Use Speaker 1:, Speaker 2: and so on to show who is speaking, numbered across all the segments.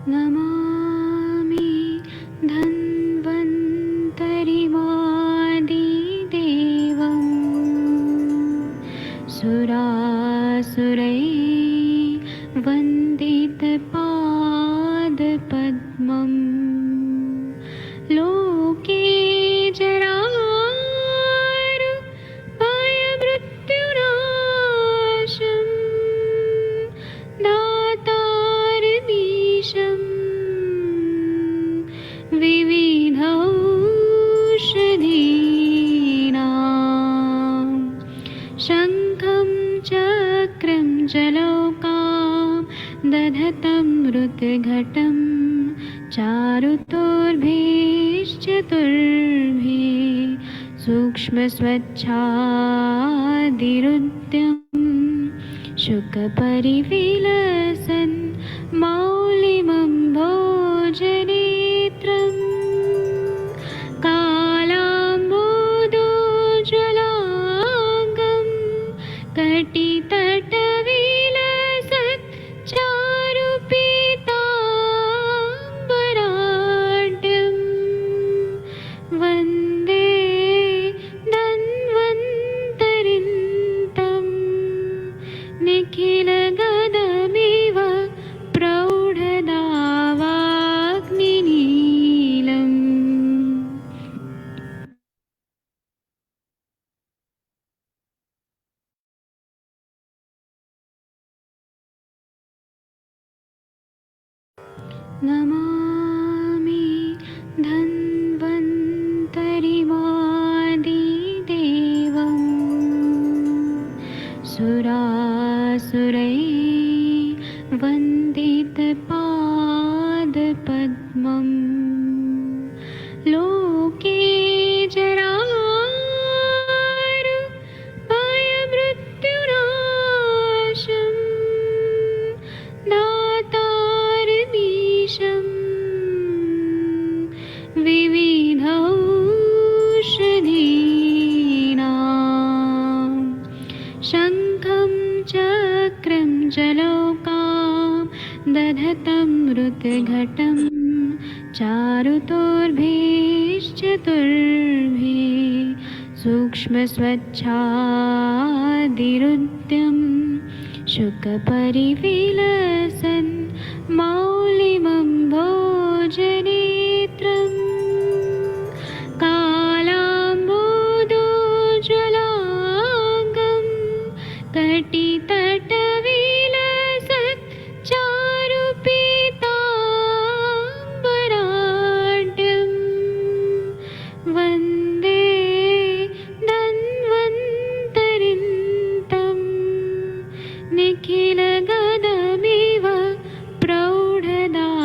Speaker 1: नमामि धन्वन्तरिमादिदेवम् सुरासुरैर्वन्दितपादपद्मम् लोके जरारुभयमृत्युनाशम् दातारमीशम् विविधौषधीनां शङ्खं चक्रं जलौकां दधतं मृतघटं चारुतोर्भिश्चतुर्भिः सूक्ष्मस्वच्छादिरुद्यं शुकपरिविलसन् मौलिमं भोजनेत्रम् कालाम्बोदोज्ज्वलाङ्गं कटितटविलसत् चारुपीताम्बराढ्यं वन्दे धन्वन्तरिन्तं निखिलगदमिव प्रौढदावाग्निनीलम्। नमामि धन्वन्तरिमादिदेवम् सुरासुरैर्वन्दितपादपद्मम् लोके जरारुभयमृत्युनाशम् दातारमीशम् विविधौषधीनां शङ्खं चक्रं जलौकां दधतं मृतघटं चारुतोर्भिश्चतुर्भिः सूक्ष्मस्वच्छादिरुद्यं शुकपरिविलसन् मौलिमं भोजनेत्रम् कालाम्बोदोज्ज्वलाङ्गं कटितटविलसत् चारुपीताम्बराढ्यं वन्दे धन्वन्तरिन्तं निखिलगदमिव प्रौढदावाग्निनीलम्।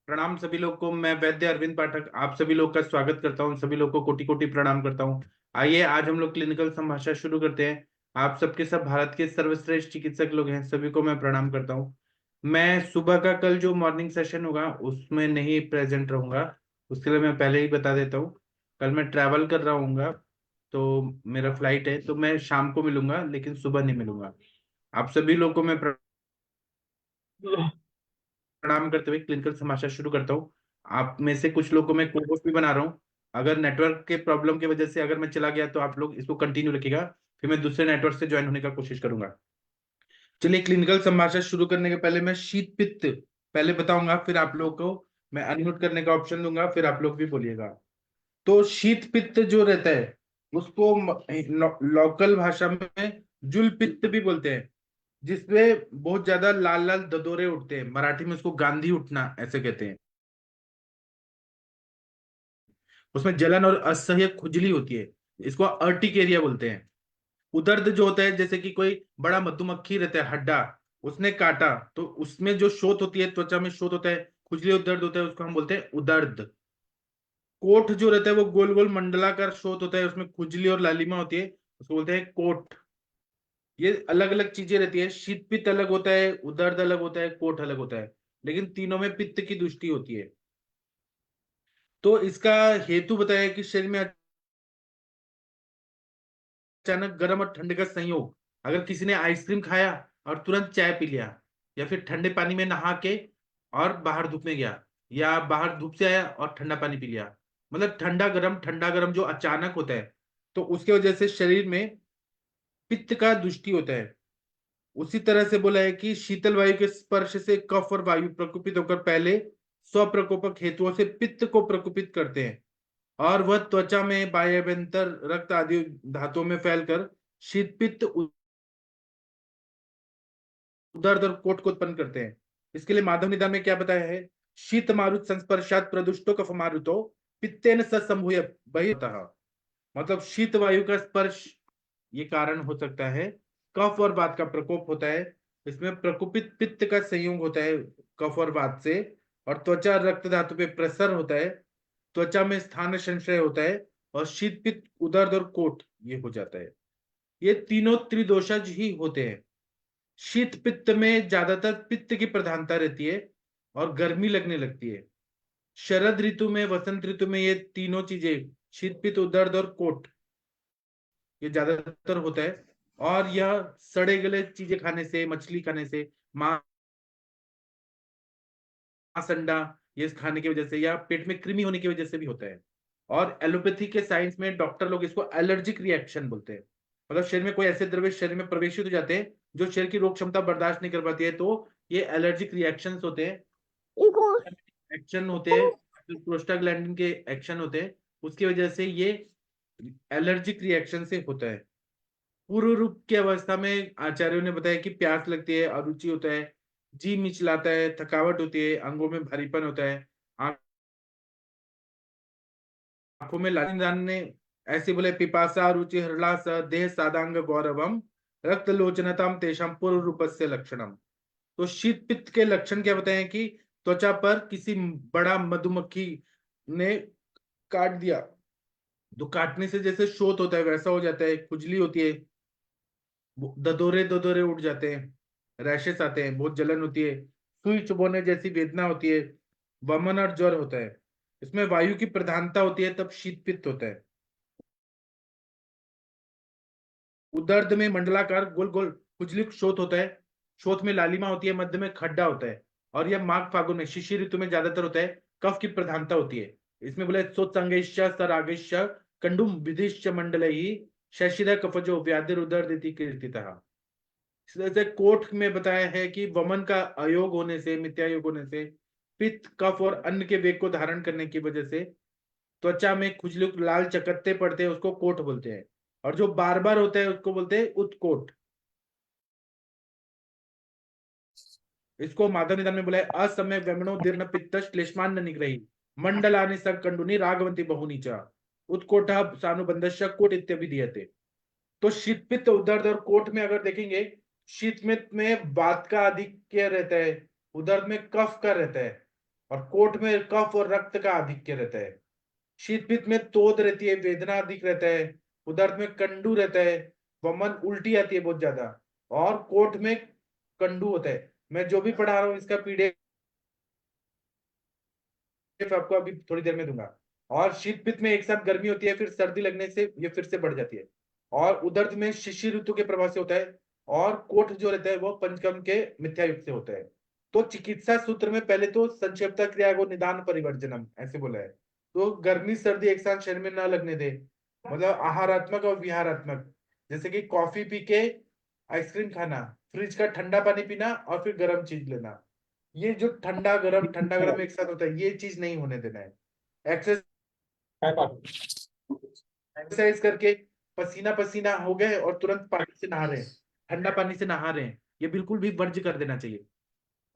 Speaker 2: प्रणाम सभी लोग को। मैं वैद्य अरविंद पाठक आप सभी लोग का स्वागत करता हूं। सभी लोग को कोटि कोटि प्रणाम करता हूं। आइए आज हम लोग क्लिनिकल संभाषण शुरू करते हैं। आप सबके सब भारत के सर्वश्रेष्ठ चिकित्सक लोग हैं, सभी को मैं प्रणाम करता हूं। मैं सुबह का कल जो मॉर्निंग सेशन होगा उसमें नहीं प्रेजेंट रहूंगा, उसके लिए मैं पहले ही बता देता हूँ। कल मैं ट्रैवल कर रहा हूँ, तो मेरा फ्लाइट है, तो मैं शाम को मिलूंगा लेकिन सुबह नहीं मिलूंगा। आप सभी लोग को मैं प्रणाम करते हुए क्लिनिकल समाचार शुरू करता हूँ। आप में से कुछ लोग को मैं को होस्ट भी बना रहा हूँ। अगर नेटवर्क के प्रॉब्लम की वजह से अगर मैं चला गया तो आप लोग इसको कंटिन्यू रखिएगा, फिर मैं दूसरे नेटवर्क से ज्वाइन होने का कोशिश करूंगा। चलिए, क्लिनिकल संभाषण शुरू करने के पहले मैं शीत पित्त पहले बताऊंगा, फिर आप लोग को मैं अनम्यूट करने का ऑप्शन दूंगा, फिर आप लोग भी बोलिएगा। तो शीत पित्त जो रहता है उसको लोकल भाषा में जूल पित्त भी बोलते हैं, जिसमें बहुत ज्यादा लाल लाल ददोरे उठते हैं। मराठी में उसको गांधी उठना ऐसे कहते हैं। उसमें जलन और असह्य खुजली होती है, इसको अर्टिकेरिया बोलते हैं। उदर्द जो होता है, जैसे कि कोई बड़ा मधुमक्खी रहता है हड्डा, उसने काटा तो उसमें जो शोथ होती है, त्वचा में शोथ होता है, खुजली और दर्द होता है, उसको हम बोलते हैं उदर्द। कोठ जो रहता है वो गोल गोल मंडलाकार शोथ होता है, उसमें खुजली और लालिमा होती है, उसको बोलते हैं कोठ। ये अलग अलग चीजें रहती है। शीत पित्त अलग होता है, उदर्द अलग होता है, कोठ अलग होता है, लेकिन तीनों में पित्त की दृष्टि होती है। तो इसका हेतु बताया कि शरीर में अचानक गर्म और ठंडे का संयोग, अगर किसी ने आइसक्रीम खाया और तुरंत चाय पी लिया, या फिर ठंडे पानी में नहा के और बाहर धूप में गया, या बाहर धूप से आया और ठंडा पानी पी लिया, मतलब ठंडा गरम जो अचानक होता है, तो उसके वजह से शरीर में पित्त का दुष्टि होता है। उसी तरह से बोला है कि शीतल वायु के स्पर्श से कफ और वायु प्रकोपित होकर पहले स्वप्रकोपक हेतुओं से पित्त को प्रकोपित करते हैं, और वह त्वचा में बाह्यभ्यंतर रक्त आदि धातुओं में फैलकर शीत पित्त दर्द और कोट को उत्पन्न करते हैं। इसके लिए माधव निदान में क्या बताया है? शीत मारुत संस्पर्शात प्रदुष्टो कफ मारुतो पित्तेन ससंभूय बहिर्तः, मतलब शीत वायु का स्पर्श ये कारण हो सकता है। कफ और वात का प्रकोप होता है, इसमें प्रकोपित पित्त का संयोग होता है कफ और वात से, और त्वचा रक्त धातु पे प्रसर होता है, त्वचा में स्थान संशय होता है, और शीत पित्त उदर्द और कोट ये हो जाता है। ये तीनों त्रिदोषज ही होते हैं। शीत पित्त में ज्यादातर पित्त की प्रधानता रहती है और गर्मी लगने लगती है। शरद ऋतु में, वसंत ऋतु में ये तीनों चीजें, शीत पित्त उदर्द और कोट, ये ज्यादातर होता है। और यह सड़े गले चीजें खाने से, मछली खाने से, मांस अंडा ये खाने की वजह से, या पेट में कृमि होने की वजह से भी होता है। और एलोपैथी के साइंस में डॉक्टर लोग इसको एलर्जिक रिएक्शन बोलते हैं, मतलब शरीर में कोई ऐसे द्रव्य शरीर में प्रवेशित हो जाते हैं जो शरीर की रोग क्षमता बर्दाश्त नहीं कर पाती है, तो ये एलर्जिक रिएक्शंस होते हैं, एक्शन होते हैं, प्रोस्टाग्लैंडिन के एक्शन होते हैं, उसकी वजह से ये एलर्जिक रिएक्शन से होता है। पूर्व रूप की अवस्था में आचार्यों ने बताया कि प्यास लगती है, अरुचि होता है, जी मिचलाता है, थकावट होती है, अंगों में भारीपन होता है, आंखों में लाल। निदान ने ऐसे बोले, पिपासा रुचि हृलास देह सादांग गौरवम रक्त लोचनताम तेषाम पूर्व रूपस्य लक्षणम। तो शीत पित्त के लक्षण क्या बताए कि त्वचा पर किसी बड़ा मधुमक्खी ने काट दिया, तो काटने से जैसे शोथ होता है वैसा हो जाता है, खुजली होती है, ददोरे ददोरे उठ जाते हैं, रैशेस आते हैं, बहुत जलन होती है, सुई चुभोने जैसी वेदना होती है, वमन और ज्वर होता है। इसमें वायु की प्रधानता होती है, तब शीत पित्त होता है। उदर्द में मंडलाकार गोल गोल खुजली शोथ होता है, शोथ में लालिमा होती है, मध्य में खड्डा होता है, और यह माघ फागुन में शिशिर ऋतु में ज्यादातर होता है। कफ की प्रधानता होती है, इसमें बोले सोत्संगेश्च सरागेश्च कंडुम विधिश्च मंडलैहि शशिर कफजो व्याधिर उदर्दिति कीर्तितः। जैसे कोट में बताया है कि वमन का अयोग होने से, मिथ्या योग होने से, पित्त कफ और अन्न के वेग को धारण करने की वजह से त्वचा में खुजली लाल चकत्ते पड़ते हैं, उसको कोट बोलते हैं। और जो बार बार होता है उसको बोलते हैं उत्कोट। इसको माधव निदान में बोला है, असम्यक वेमनो दीर्घ पित्त श्लेष्मान निग्रही मंडलानि संकंडुनि रागवंती बहुनी च उत्कोट सानुबंधश्च कोट इत्यभिधीयते। तो शीत पित्त उदर्द और कोट में अगर देखेंगे, शीत में वात का आधिक्य रहता है, उदर्द में कफ का रहता है, और कोट में कफ और रक्त का आधिक्य रहता है। शीत पित्त में तोद रहती है, वेदना अधिक रहता है, उदर्द में कंडू रहता है, वमन उल्टी आती है बहुत ज्यादा, और कोट में कंडू होता है। मैं जो भी पढ़ा रहा हूँ इसका पीडीएफ आपको अभी थोड़ी देर में दूंगा। और शीत पित्त में एक साथ गर्मी होती है, फिर सर्दी लगने से ये फिर से बढ़ जाती है, और उदर्द में शिशिर ऋतु के प्रभाव से होता है, और कोठ जो रहता है वो पंचकर्म के मिथ्या युग से होता है। तो चिकित्सा सूत्र में पहले तो संक्षिप्त क्रिया को निदान परिवर्जनम ऐसे बोला है। तो गर्मी सर्दी एक साथ शरीर में न लगने दे, मतलब आहारात्मक और विहारात्मक, जैसे कि कॉफी पी के आइसक्रीम खाना, फ्रिज का ठंडा पानी पीना, और फिर गर्म चीज लेना, ये जो ठंडा गरम एक साथ होता है, ये चीज नहीं होने देना है। एक्सरसाइज करके पसीना पसीना हो गए और तुरंत पानी से नहा रहे हैं, ठंडा पानी से नहा रहे हैं, ये बिल्कुल भी वर्ज्य कर देना चाहिए।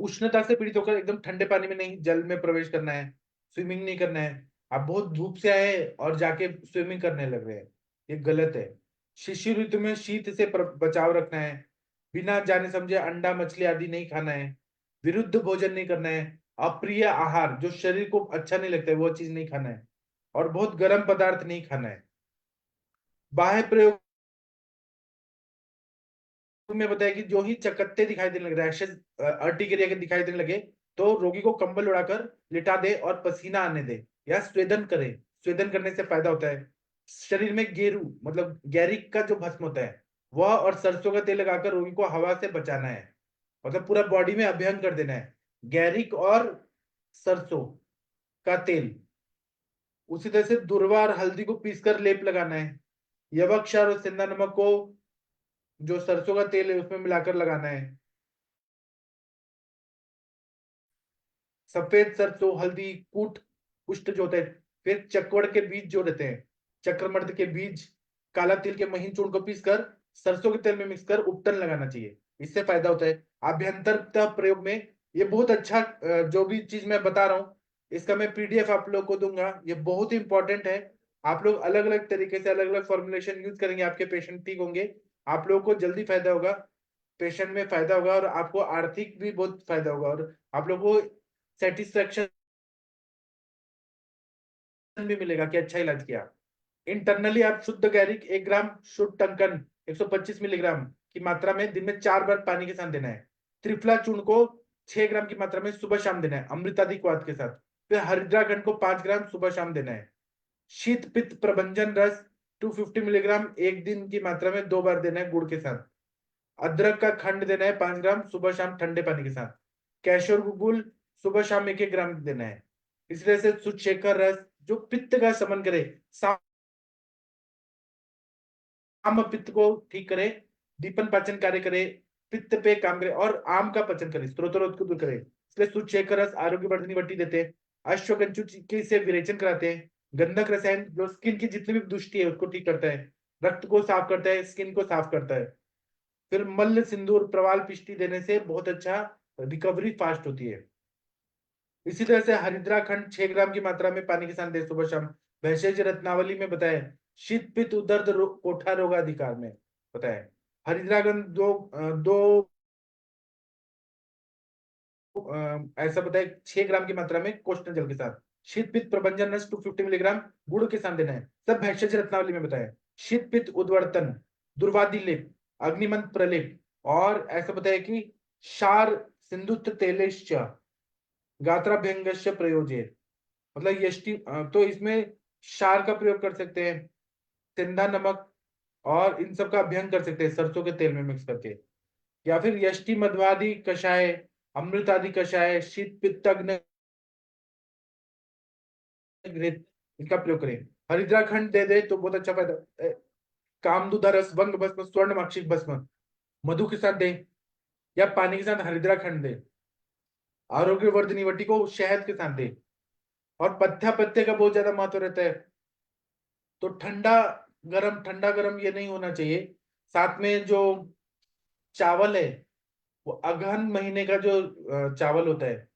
Speaker 2: उष्णता से पीड़ित होकर एकदम ठंडे पानी में नहीं, जल में प्रवेश करना है, स्विमिंग नहीं करना है। आप बहुत धूप से आए और जाके स्विमिंग करने लग रहे हैं, ये गलत है। शिशिर ऋतु में शीत से बचाव रखना है, बिना जाने समझे अंडा मछली आदि नहीं खाना है, विरुद्ध भोजन नहीं करना है, अप्रिय आहार जो शरीर को अच्छा नहीं लगता है वो चीज नहीं खाना है, और बहुत गर्म पदार्थ नहीं खाना है। बाह्य प्रयोग में बताया कि जो ही चकत्ते दिखाई देने लगे, रैशेस अर्टिकेरिया के दिखाई देने लगे, तो रोगी को कंबल उड़ाकर लिटा दे और पसीना आने दे, या स्वेदन करें। स्वेदन करने से फायदा होता है। शरीर में गेरू मतलब गैरिक का जो भस्म होता है वह और सरसों का तेल लगाकर रोगी को हवा से बचाना है, मतलब पूरा बॉडी में अभियान कर देना है। गैरिक और सरसों का तेल, उसी तरह से दूर्वा और हल्दी को पीसकर लेप लगाना है। यवक्षार और सेंधा नमक को जो सरसों का तेल है उसमें मिलाकर लगाना है। सफेद सरसों हल्दी कूट पुष्ट जो होता है। फिर चकवड़ के बीज जो रहते हैं, चक्रमर्द के बीज, काला तिल के महीन चूर्ण को पीसकर सरसों के तेल में मिक्स कर उपटन लगाना चाहिए, इससे फायदा होता है। आभ्यंतरता प्रयोग में ये बहुत अच्छा जो भी चीज मैं बता रहा हूँ इसका मैं पीडीएफ आप लोग को दूंगा, ये बहुत ही इंपॉर्टेंट है। आप लोग अलग अलग तरीके से अलग अलग फॉर्मुलेशन यूज करेंगे, आपके पेशेंट ठीक होंगे, आप लोगों को जल्दी फायदा होगा, पेशेंट में फायदा होगा और आपको आर्थिक भी बहुत फायदा होगा और आप लोगों को सेटिस्फेक्शन भी मिलेगा कि अच्छा इलाज किया। इंटरनली आप शुद्ध गैरिक 1 ग्राम, शुद्ध टंकन 125 मिलीग्राम की मात्रा में दिन में 4 बार पानी के साथ देना है। त्रिफला चूर्ण को 6 ग्राम की मात्रा में सुबह शाम देना है अमृतादि क्वाथ के साथ। फिर हरिद्रा घंट को 5 ग्राम सुबह शाम देना है। शीत पित्त प्रभंजन रस 250 मिलीग्राम 1 दिन की मात्रा में 2 बार देना है गुड़ के साथ। अदरक का खंड देना है 5 ग्राम सुबह शाम ठंडे पानी के साथ। कैशोर गुगुल सुबह शाम 1-1 ग्राम देना है। इस तरह से सुचेकर रस जो पित्त का शमन करे, साम पित्त को ठीक करे, दीपन पाचन कार्य करे, पित्त पे काम करे और आम का पचन करे, स्त्रोतरोध को दूर करे। इसलिए सुचेकर रस आरोग्य वर्धनी वटी देते हैं। अश्वगंजु से विरेचन कराते हैं। गंधक रसायन जो स्किन की जितनी भी दुष्टि है उसको ठीक करता है, रक्त को साफ करता है, स्किन को साफ करता है। फिर मल्ल सिंदूर प्रवाल पिष्टि देने से बहुत अच्छा रिकवरी फास्ट होती है। इसी तरह से हरिद्रा खंड 6 ग्राम की मात्रा में पानी के साथ दे सुबह शाम। वैशेज रत्नावली में बताया शीत पित्त उदर्द कोठा रोगाधिकार में बताया। हरिद्रागंध दो ऐसा बताया 6 ग्राम की मात्रा में कोष्ण जल के साथ। शीत पित्त प्रबंधन रस 250 मिलीग्राम गुड़ के साथ देना है, सब भैषज रत्नावली में बताया। शीत पित्त उद्वर्तन, दुर्वादि लेप, अग्निमंत प्रलेप और ऐसा बताया कि शार सिंधुत्त तेलेश्च गात्राभ्यंगस्य प्रयोज्य, मतलब यष्टि, तो इसमें क्षार का प्रयोग कर सकते हैं, सेंधा नमक और इन सब का अभ्यंग कर सकते हैं सरसों के तेल में मिक्स करके। या फिर यष्टि मध्वादि कषाय, अमृत आदि कषाय, शीत पित्तग्न घृत, इनका प्रयोग करें। हरिद्रा खंड दे दे तो बहुत अच्छा फायदा। कामदूधा रस, वंग भस्म, स्वर्ण माक्षिक भस्म मधु के साथ दे या पानी के साथ हरिद्रा खंड दे। आरोग्य वर्धनी वटी को शहद के साथ दे। और पत्थ्या पत्ते का बहुत ज्यादा महत्व रहता है, तो ठंडा गरम ये नहीं होना चाहिए। साथ में जो चावल है वो अगहन महीने का जो चावल होता है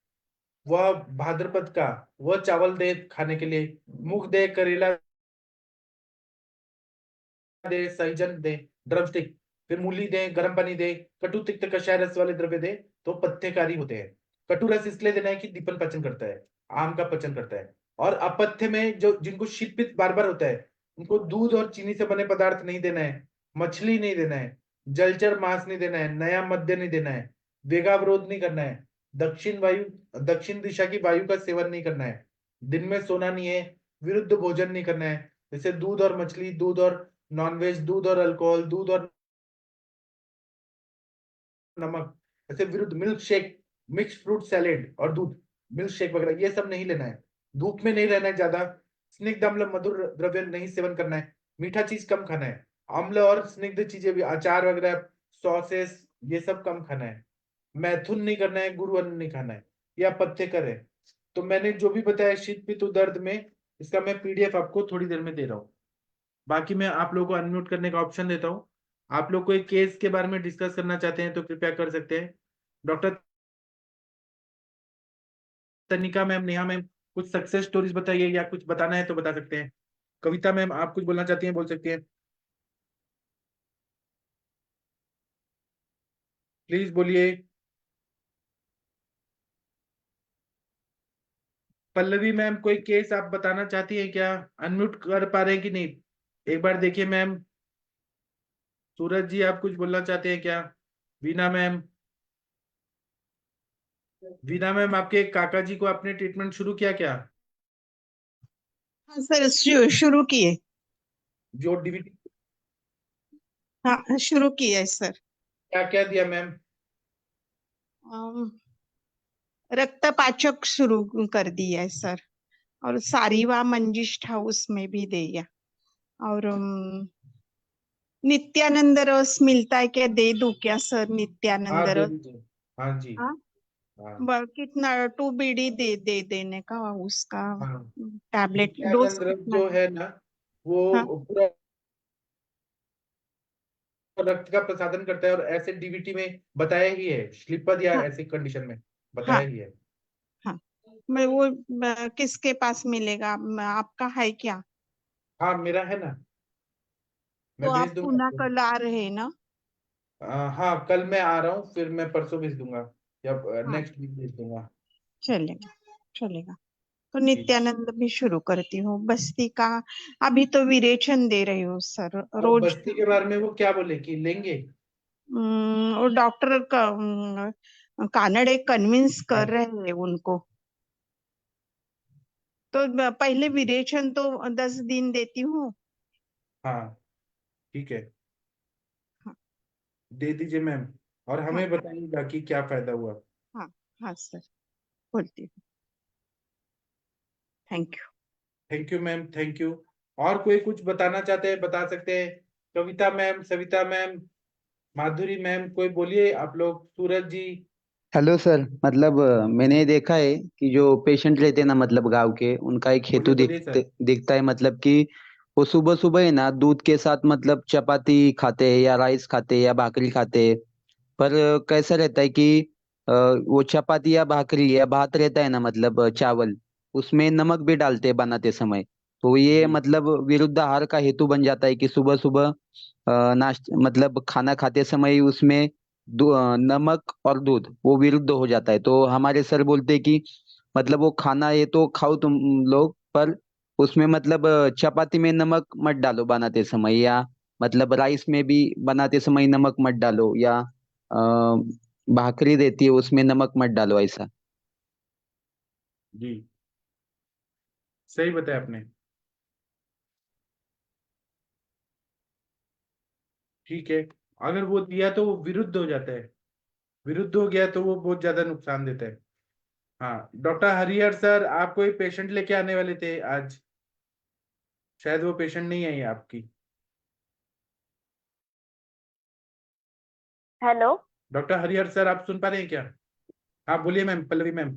Speaker 2: वह भाद्रपद का, वह चावल दे खाने के लिए। मूंग दे, करेला दे, सहजन दे, ड्रमस्टिक, फिर मूली दे, गर्म पानी दे, कटु तिक्त कषाय रस वाले द्रव्य दे तो पथ्यकारी होते हैं। कटु रस इसलिए देना है कि दीपन पचन करता है, आम का पचन करता है। और अपथ्य में जो जिनको शीत पित्त बार बार होता है उनको दूध और चीनी से बने पदार्थ नहीं देना है, मछली नहीं देना है, जलचर मांस नहीं देना है, नया मद्य नहीं देना है, वेगावरोध नहीं करना है, दक्षिण दिशा की वायु का सेवन नहीं करना है, दिन में सोना नहीं है, विरुद्ध भोजन नहीं करना है, जैसे दूध और मछली, दूध और नॉनवेज, दूध और अल्कोहल, दूध और नमक, ऐसे विरुद्ध milk shake, mix fruit salad और दूध, मिल्क शेक वगैरह ये सब नहीं लेना है। धूप में नहीं रहना है ज्यादा। स्निग्ध अम्ल मधुर द्रव्य नहीं सेवन करना है। मीठा चीज कम खाना है। अम्ल और स्निग्ध चीजें भी, अचार वगैरह, सॉसेस, ये सब कम खाना है। मैथुन नहीं करना है, गुरु अन्न नहीं खाना है, या पथ्य करें। तो मैंने जो भी बताया शीत पित्त दर्द में, इसका मैं पीडीएफ आपको थोड़ी देर में दे रहा हूँ। बाकी मैं आप लोगों को अनम्यूट करने का ऑप्शन देता हूँ। आप लोग कोई केस के बारे में डिस्कस करना चाहते हैं तो कृपया कर सकते हैं। डॉक्टर तनिका मैम, नेहा मैम, कुछ सक्सेस स्टोरीज बताइए या कुछ बताना है तो बता सकते हैं। कविता मैम, आप कुछ बोलना चाहती हैं, बोल सकती हैं, प्लीज बोलिए। पल्लवी मैम, कोई केस आप बताना चाहती हैं क्या? अनम्यूट कर पा रहे हैं कि नहीं, एक बार देखिए मैम। सूरज जी, आप कुछ बोलना चाहते हैं क्या? वीना मैम, वीना मैम, आपके काका जी को आपने ट्रीटमेंट शुरू किया क्या?
Speaker 3: हाँ सर, शुरू किए।
Speaker 2: जो डीवीटी
Speaker 3: हाँ, शुरू किए सर।
Speaker 2: क्या क्या दिया मैम?
Speaker 3: अम, रक्तपाचक शुरू कर दिया है सर, और सारीवा मंजिष्ठा उसमें भी दिया। और नित्यानंद रस मिलता है क्या, दे दूं क्या सर
Speaker 2: हाँ
Speaker 3: नित्यानंद
Speaker 2: दे
Speaker 3: रस?
Speaker 2: दीजिए। हाँ जी।
Speaker 3: हाँ,
Speaker 2: हाँ
Speaker 3: कितना 2 बीडी दे देने का उसका?
Speaker 2: हाँ।
Speaker 3: टैबलेट डोज
Speaker 2: नित्यानंद रस
Speaker 3: कितना
Speaker 2: जो
Speaker 3: है?
Speaker 2: है ना,
Speaker 3: हाँ
Speaker 2: वो पूरा रक्त का प्रसादन करता है, और ऐसे डीवीटी में बताया ही है, श्लीपद या
Speaker 3: हाँ
Speaker 2: ऐसी कंडीशन में
Speaker 3: हाँ
Speaker 2: बताया ही है।
Speaker 3: हाँ। मैं वो किसके पास मिलेगा? आपका है क्या?
Speaker 2: हाँ मेरा है ना,
Speaker 3: तो
Speaker 2: मैं भेज
Speaker 3: आप
Speaker 2: दूंगा
Speaker 3: पुनः
Speaker 2: आपको।
Speaker 3: कल आ रहे हैं ना?
Speaker 2: हाँ कल मैं आ रहा हूँ, फिर मैं परसों भेज दूंगा, या
Speaker 3: हाँ,
Speaker 2: नेक्स्ट वीक भेज दूंगा।
Speaker 3: चलेगा चलेगा। तो
Speaker 2: जी।
Speaker 3: नित्यानंद भी शुरू करती हूँ, बस्ती का। अभी तो विरेचन दे रही हूँ सर,
Speaker 2: और
Speaker 3: रोज।
Speaker 2: बस्ती के बारे में वो क्या बोले कि लेंगे?
Speaker 3: और डॉक्टर का कानड़े कन्विंस
Speaker 2: हाँ।
Speaker 3: कर रहे हैं उनको। तो पहले विरेचन तो 10 दिन देती हूँ।
Speaker 2: हाँ ठीक है,
Speaker 3: हाँ
Speaker 2: दे दीजिए मैम, और
Speaker 3: हाँ
Speaker 2: हमें बताइएगा कि क्या फायदा हुआ।
Speaker 3: हाँ हाँ सर, बोलती हूँ। Thank you.
Speaker 2: Thank you ma'am, thank you. और कोई कुछ बताना चाहते हैं बता सकते हैं, कविता मैम, सविता मैम, माधुरी मैम, कोई बोलिए आप लोग, सूरज जी।
Speaker 4: हेलो सर, मतलब मैंने देखा है कि जो पेशेंट रहते हैं ना, मतलब गांव के, उनका एक हेतु
Speaker 2: बोलिए बोलिए सर।
Speaker 4: दिखता है, मतलब कि वो सुबह सुबह है ना दूध के साथ मतलब चपाती खाते हैं या राइस खाते हैं या भाकरी खाते हैं। पर कैसा रहता है कि वो चपाती या भाकरी या भात रहता है ना, मतलब चावल, उसमें नमक भी डालते हैं बनाते समय। तो ये
Speaker 2: जी
Speaker 4: मतलब विरुद्ध आहार का हेतु बन जाता है कि सुबह सुबह नाश्ता मतलब खाना खाते समय ही उसमें नमक और दूध वो विरुद्ध हो जाता है। तो हमारे सर बोलते हैं कि मतलब वो खाना ये तो खाओ तुम लोग, पर उसमें मतलब चपाती में नमक मत डालो बनाते समय, या मतलब राइस में भी बनाते समय नमक मत डालो, या भाकरी देती है उसमें नमक मत डालो, ऐसा।
Speaker 2: जी, सही बताया आपने। ठीक है, अगर वो दिया तो वो विरुद्ध हो जाता है, विरुद्ध हो गया तो वो बहुत ज्यादा नुकसान देता है। हाँ डॉक्टर हरिहर सर, आप कोई पेशेंट लेके आने वाले थे आज, शायद वो पेशेंट नहीं आई आपकी।
Speaker 5: हेलो।
Speaker 2: डॉक्टर हरिहर सर, आप सुन पा रहे हैं क्या? हाँ बोलिए मैम, पल्लवी मैम।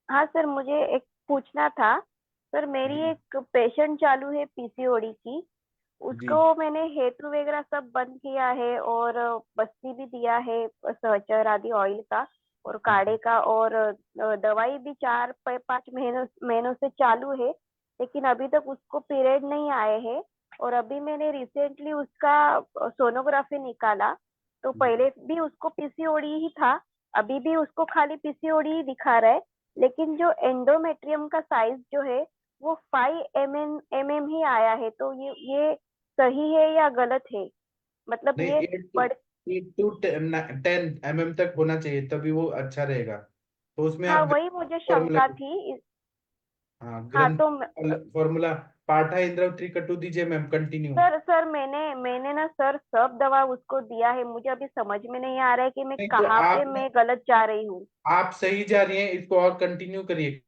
Speaker 5: हाँ सर, मुझे एक पूछना था। सर, मेरी
Speaker 2: जी
Speaker 5: एक पेशेंट चालू है पीसीओडी की।
Speaker 2: जी।
Speaker 5: उसको मैंने हेतु वगैरह सब बंद किया है, और बस्ती भी दिया है, सहचर आदि ऑयल का और काढ़े का, और दवाई भी 4-5 महीनों से चालू है। लेकिन अभी तक उसको पीरियड नहीं आए हैं। और अभी मैंने रिसेंटली उसका सोनोग्राफी निकाला, तो पहले भी उसको पीसीओडी ही था। अभी भी उसको खाली पीसीओडी ही दिखा रहा है। लेकिन जो एंडोमेट्रियम का साइज जो है वो 5 mm ही आया है। तो ये सही है या गलत है? मतलब
Speaker 2: नहीं,
Speaker 5: ये बढ़
Speaker 2: 8 to 10 mm तक होना चाहिए, तभी वो अच्छा रहेगा। तो उसमें
Speaker 5: हाँ,
Speaker 2: आप
Speaker 5: वही मुझे
Speaker 2: फॉर्मूला,
Speaker 5: शंका थी।
Speaker 2: हाँ
Speaker 5: हाँ
Speaker 2: ग्रंथ
Speaker 5: तो
Speaker 2: फॉर्मूला, पाठा इंद्रव त्रिकटु दीजिए मैम, कंटिन्यू।
Speaker 5: सर सर मैंने ना सर सब दवा उसको दिया है। मुझे अभी समझ में नहीं आ रहा है कि मैं
Speaker 2: नहीं तो
Speaker 5: कहाँ पे
Speaker 2: आप
Speaker 5: मैं गलत जा रही हूँ।
Speaker 2: आप सही जा रही हैं, इसको और कंटिन्यू करिए।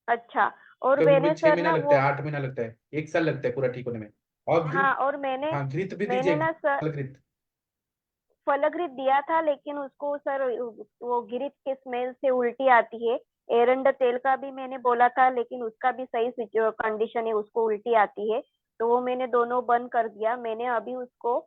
Speaker 5: अच्छा। और
Speaker 2: कभी कभी
Speaker 5: मैंने
Speaker 2: 6
Speaker 5: सर
Speaker 2: महीना
Speaker 5: ना
Speaker 2: लगता
Speaker 5: वो,
Speaker 2: है, 8 महीना लगता है, 1 साल लगता है पूरा ठीक होने में। और
Speaker 5: हाँ,
Speaker 2: घृत,
Speaker 5: और मैंने
Speaker 2: हाँ घृत भी
Speaker 5: मैंने
Speaker 2: दीजिए,
Speaker 5: ना सर
Speaker 2: घृत।
Speaker 5: फलघृत दिया था, लेकिन उसको सर वो घृत के स्मेल से उल्टी आती है। एरंड तेल का भी मैंने बोला था, लेकिन उसका भी सही कंडीशन है, उसको उल्टी आती है। तो वो मैंने दोनों बंद कर दिया। मैंने अभी उसको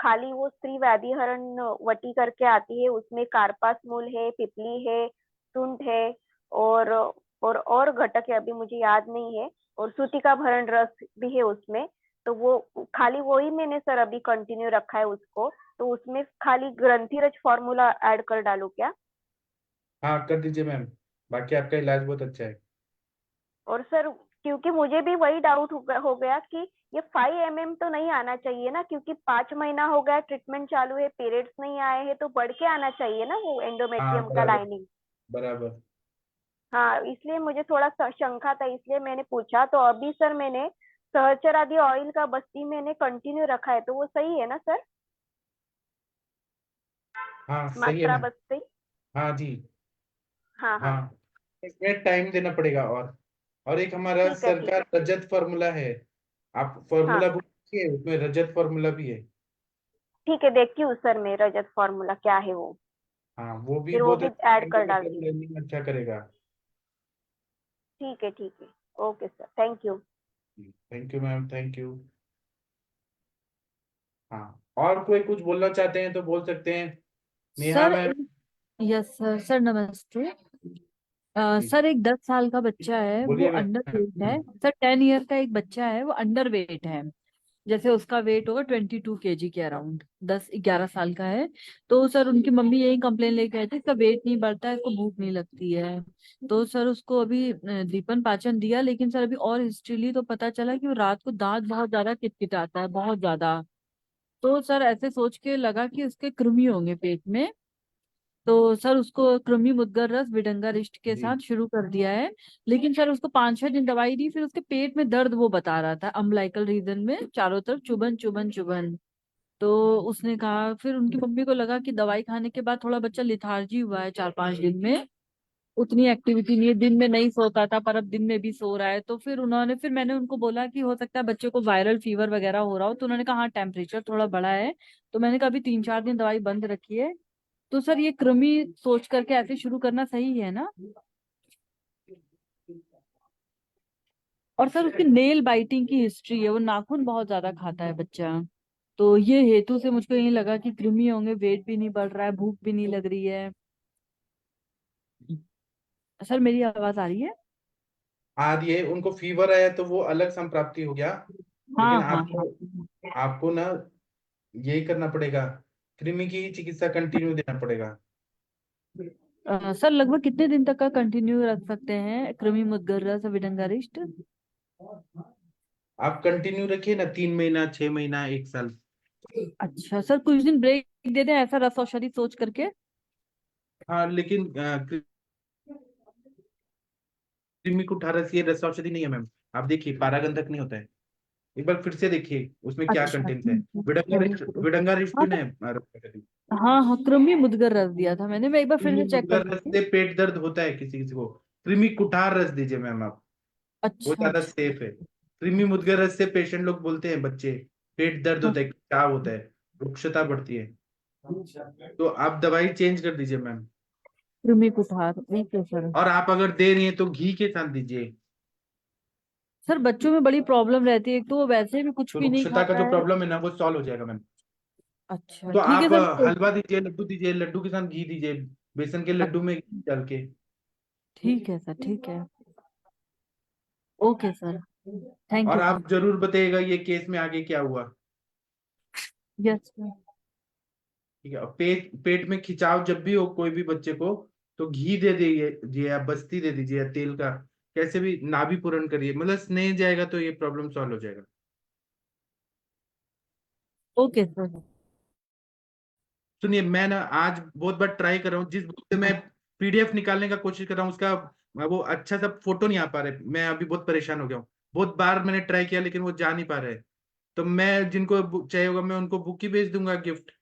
Speaker 5: खाली वो स्त्री व्याधिहरण वटी करके आती है, उसमें कार्पास मूल है, पिपली है, सुंठ है, और और घटक है, अभी मुझे याद नहीं है। और सूतिका भरण रस भी है उसमें। तो वो खाली वो ही मैंने सर अभी कंटिन्यू रखा है उसको। तो उसमें खाली ग्रंथिरज फॉर्मूला ऐड कर डालूं क्या?
Speaker 2: हाँ कर दीजिए मैम, बाकी आपका इलाज बहुत अच्छा है।
Speaker 5: और सर, क्योंकि मुझे भी वही डाउट हो गया कि ये 5 mm तो नहीं आना चाहिए ना, क्योंकि 5 महीना हो गया ट्रीटमेंट चालू है, पीरियड्स नहीं आए हैं, तो बढ़ के आना चाहिए ना वो
Speaker 2: हाँ
Speaker 5: एंडोमेट्रियम का
Speaker 2: बराबर,
Speaker 5: लाइनिंग।
Speaker 2: बराबर।
Speaker 5: हाँ, इसलिए मुझे थोड़ा शंका था, इसलिए मैंने पूछा। तो अभी सर मैंने सहचर आदि ऑयल का बस्ती मैंने कंटिन्यू रखा है, तो वो सही है ना सर?
Speaker 2: हाँ सही है
Speaker 5: मात्रा
Speaker 2: मैम।
Speaker 5: बस्ती।
Speaker 2: हाँ जी।
Speaker 5: हाँ हाँ।
Speaker 2: हाँ, इसमें टाइम देना पड़ेगा। और एक हमारा
Speaker 5: ठीक है
Speaker 2: सर
Speaker 5: ठीक
Speaker 2: का
Speaker 5: है।
Speaker 2: रजत फॉर्मूला है, आप
Speaker 5: हाँ
Speaker 2: फॉर्मूला बुक कीजिए, उसमें रजत फॉर्मूला भी है।
Speaker 5: ठीक है, देखती हूँ सर मैं रजत फॉर्मूला क्या है वो।
Speaker 2: हाँ वो भी
Speaker 5: फिर वो
Speaker 2: बहुत
Speaker 5: भी
Speaker 2: अच्छा है,
Speaker 5: ऐड कर
Speaker 2: मतलब
Speaker 5: डालती हूँ।
Speaker 2: लर्निंग अच्छा करेगा।
Speaker 5: ठीक है ठीक है। Okay sir, thank you.
Speaker 2: Thank you ma'am, thank you. हाँ, और कोई कुछ बोलना चाहते हैं तो बोल सकते हैं। Neha
Speaker 1: sir
Speaker 2: ma'am.
Speaker 1: Yes sir, sir नमस्ते।
Speaker 2: जी,
Speaker 1: सर एक 10 साल का बच्चा है, वो
Speaker 2: बोलिए
Speaker 1: अंडर वेट है।
Speaker 2: मैम।
Speaker 1: सर 10 ईयर का एक बच्चा है, वो अंडर वेट है। जैसे उसका वेट होगा 22 kg के अराउंड, 10-11 साल का है। तो सर उनकी मम्मी यही कंप्लेन लेके आई थी, इसका वेट नहीं बढ़ता है, इसको भूख नहीं लगती है। तो सर उसको अभी दीपन पाचन दिया, लेकिन सर अभी और हिस्ट्री ली तो पता चला कि वो रात को दांत बहुत ज्यादा किटकिटाता है, बहुत ज्यादा। तो सर ऐसे सोच के लगा कि उसके कृमि होंगे पेट में। तो सर उसको कृमि मुद्गर रस विडंगा रिष्ट के
Speaker 2: जी,
Speaker 1: साथ शुरू कर दिया है। लेकिन सर उसको 5-6 दिन दवाई दी, फिर उसके पेट में दर्द वो बता रहा था, अम्बलाइकल रीजन में चारों तरफ चुभन चुभन चुभन। तो उसने कहा, फिर उनकी मम्मी को लगा कि दवाई खाने के बाद थोड़ा बच्चा लिथार्जी हुआ है 4-5 दिन में, उतनी एक्टिविटी नहीं है, दिन में नहीं सोता था पर अब दिन में भी सो रहा है। तो फिर मैंने उनको बोला कि हो सकता है बच्चे को वायरल फीवर वगैरह हो रहा हो, तो उन्होंने कहा हाँ टेम्परेचर थोड़ा बढ़ा है। तो मैंने कहा अभी 3-4 दिन दवाई बंद रखी है। तो सर ये कृमि सोच करके ऐसे शुरू करना सही है ना? और सर उसकी नेल बाइटिंग की हिस्ट्री है, वो नाखून बहुत ज्यादा खाता है बच्चा। तो ये हेतु से मुझको यही लगा कि कृमि होंगे, वेट भी नहीं बढ़ रहा है, भूख भी नहीं लग रही है। सर मेरी आवाज आ रही है?
Speaker 2: आ रही है। उनको फीवर आया तो वो अलग संप्राप्ति हो गया, लेकिन
Speaker 1: हाँ हाँ
Speaker 2: आपको
Speaker 1: हाँ।
Speaker 2: आपको ना यही करना पड़ेगा, कृमि की ही चिकित्सा कंटिन्यू देना पड़ेगा।
Speaker 1: सर लगभग कितने दिन तक का कंटिन्यू रख सकते हैं कृमि मुद्गर रस विडंगारिष्ट?
Speaker 2: आप कंटिन्यू रखिए ना, 3 महीना, 6 महीना, 1 साल।
Speaker 1: अच्छा सर, कुछ दिन ब्रेक दे दें ऐसा रस औषधि सोच करके?
Speaker 2: हाँ लेकिन कृमि कुठारस ये रस औषधि नहीं है मैम। आप देखिए, पारागंधक नहीं होता है। एक बार फिर से देखिए उसमें क्या
Speaker 1: अच्छा
Speaker 2: कंटेंट है।
Speaker 1: ठीक है।
Speaker 2: विडंगा रिष्ट
Speaker 1: हाँ
Speaker 2: भी नहीं है रस औषधि।
Speaker 1: हाँ हाँ, कृमि मुद्गर रस दिया था मैंने, मैं एक बार फिर
Speaker 2: कृमि
Speaker 1: से चेक कर
Speaker 2: मुद्गर रस
Speaker 1: लूंगी।
Speaker 2: से पेट दर्द होता है किसी किसी को। कृमि कुठार रस दीजिए मैम आप, वो
Speaker 1: अच्छा
Speaker 2: ज्यादा
Speaker 1: अच्छा।
Speaker 2: सेफ है। कृमि मुद्गर रस से पेशेंट लोग बोलते हैं, बच्चे पेट दर्द
Speaker 1: हाँ,
Speaker 2: होता है, क्या होता है, रुक्षता बढ़ती है। तो आप दवाई चेंज कर दीजिए मैम।
Speaker 1: कृमि कुठार, ठीक है सर।
Speaker 2: और आप अगर दे रही हैं तो घी के साथ दीजिए।
Speaker 1: सर बच्चों में बड़ी प्रॉब्लम रहती है, एक तो वो वैसे भी कुछ
Speaker 2: तो
Speaker 1: भी नहीं
Speaker 2: रुक्षता का
Speaker 1: खाता
Speaker 2: जो
Speaker 1: है।
Speaker 2: प्रॉब्लम है ना, वो सॉल्व हो जाएगा मैम।
Speaker 1: अच्छा
Speaker 2: तो
Speaker 1: ठीक है
Speaker 2: आप
Speaker 1: सर।
Speaker 2: हलवा दीजिए, लड्डू के साथ घी दीजिए, बेसन के लड्डू में घी डाल के।
Speaker 1: ठीक है सर, ठीक है। ओके सर, थैंक
Speaker 2: और
Speaker 1: यू सर।
Speaker 2: आप जरूर बताइएगा ये केस में आगे क्या हुआ।
Speaker 1: Yes sir.
Speaker 2: ठीक है। और पेट में खिंचाव जब भी हो कोई भी बच्चे को, तो घी दे दीजिए या बस्ती दे दीजिए या तेल का, कैसे भी नाभि पूरण करिए, मतलब स्नेह जाएगा तो ये प्रॉब्लम सॉल्व हो जाएगा।
Speaker 1: Okay sir.
Speaker 2: सुनिए, मैं ना आज बहुत बार ट्राई कर रहा हूँ, जिस बुक से मैं पीडीएफ निकालने का कोशिश कर रहा हूँ उसका वो अच्छा सा फोटो नहीं आ पा रहे। मैं अभी बहुत परेशान हो गया हूँ। बहुत बार मैंने ट्राई किया लेकिन वो जा नहीं पा रहे। तो मैं जिनको बुक चाहिए होगा मैं उनको बुक ही भेज दूंगा गिफ्ट।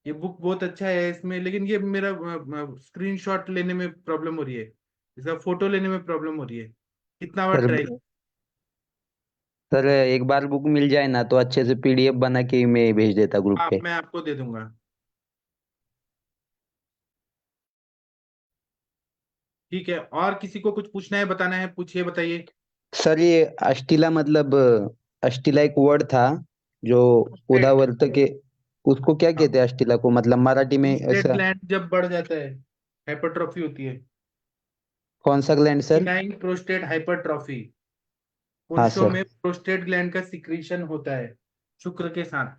Speaker 2: ये बुक बहुत अच्छा है इसमें, लेकिन ये मेरा स्क्रीनशॉट लेने में प्रॉब्लम हो रही है, इसका फोटो लेने में प्रॉब्लम हो रही है। कितना बार
Speaker 4: सर
Speaker 2: ट्राई।
Speaker 4: सर एक बार बुक मिल जाए ना तो अच्छे से पीडीएफ बना के मैं भेज देता ग्रुप
Speaker 2: हाँ
Speaker 4: पे।
Speaker 2: मैं आपको दे दूंगा। ठीक है, और किसी को कुछ पूछना है, बताना है, पूछिए, बताइए।
Speaker 4: सर ये अष्टिला मतलब अष्टिला एक वर्ड था जो
Speaker 2: पेट।
Speaker 4: उदावर्त के, उसको क्या कहते हैं अष्टिला को, मतलब मराठी में
Speaker 2: प्रोस्टेट
Speaker 4: ऐसा?
Speaker 2: ग्लैंड जब बढ़ जाता है, हाइपरट्रॉफी होती है।
Speaker 4: कौन सा gland sir?
Speaker 2: Benign prostate hypertrophy,
Speaker 4: हाँ
Speaker 2: पुरुषों
Speaker 4: सर।
Speaker 2: में प्रोस्टेट ग्लैंड का सिक्रीशन होता है शुक्र के साथ।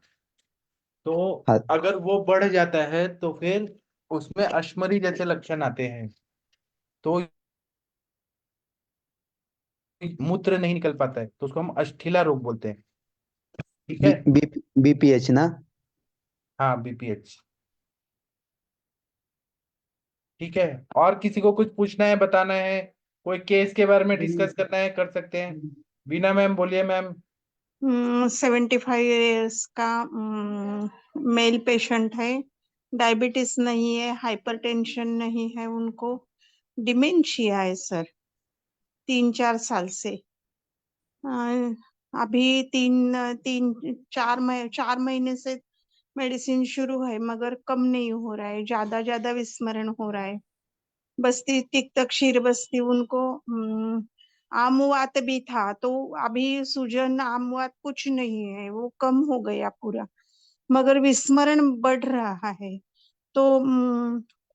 Speaker 2: तो
Speaker 4: हाँ
Speaker 2: अगर वो बढ़ जाता है तो फिर उसमें अश्मरी जैसे लक्षण आते हैं। तो मूत्र नहीं निकल पाता है, तो उसको हम अष्ठिला रोग बोलते हैं। ठीक
Speaker 4: बी
Speaker 2: है।
Speaker 4: बी बीपीएच ना?
Speaker 2: हाँ, बीपीएच। ठीक है, और किसी को कुछ पूछना है, बताना है, कोई केस के बारे में डिस्कस करना है, कर सकते हैं। बीना मैम बोलिए मैम।
Speaker 3: 75 ईयर्स का मेल पेशेंट है, डायबिटीज नहीं है, हाइपरटेंशन नहीं है उनको, डिमेंशिया है सर 3-4 साल से। अभी 4 महीने से मेडिसिन शुरू है मगर कम नहीं हो रहा है, ज्यादा विस्मरण हो रहा है। बस्ती तिक्त क्षीर बस्ती उनको आमुवात भी था तो अभी सूजन आमुवात कुछ नहीं है, वो कम हो गया पूरा मगर विस्मरण बढ़ रहा है। तो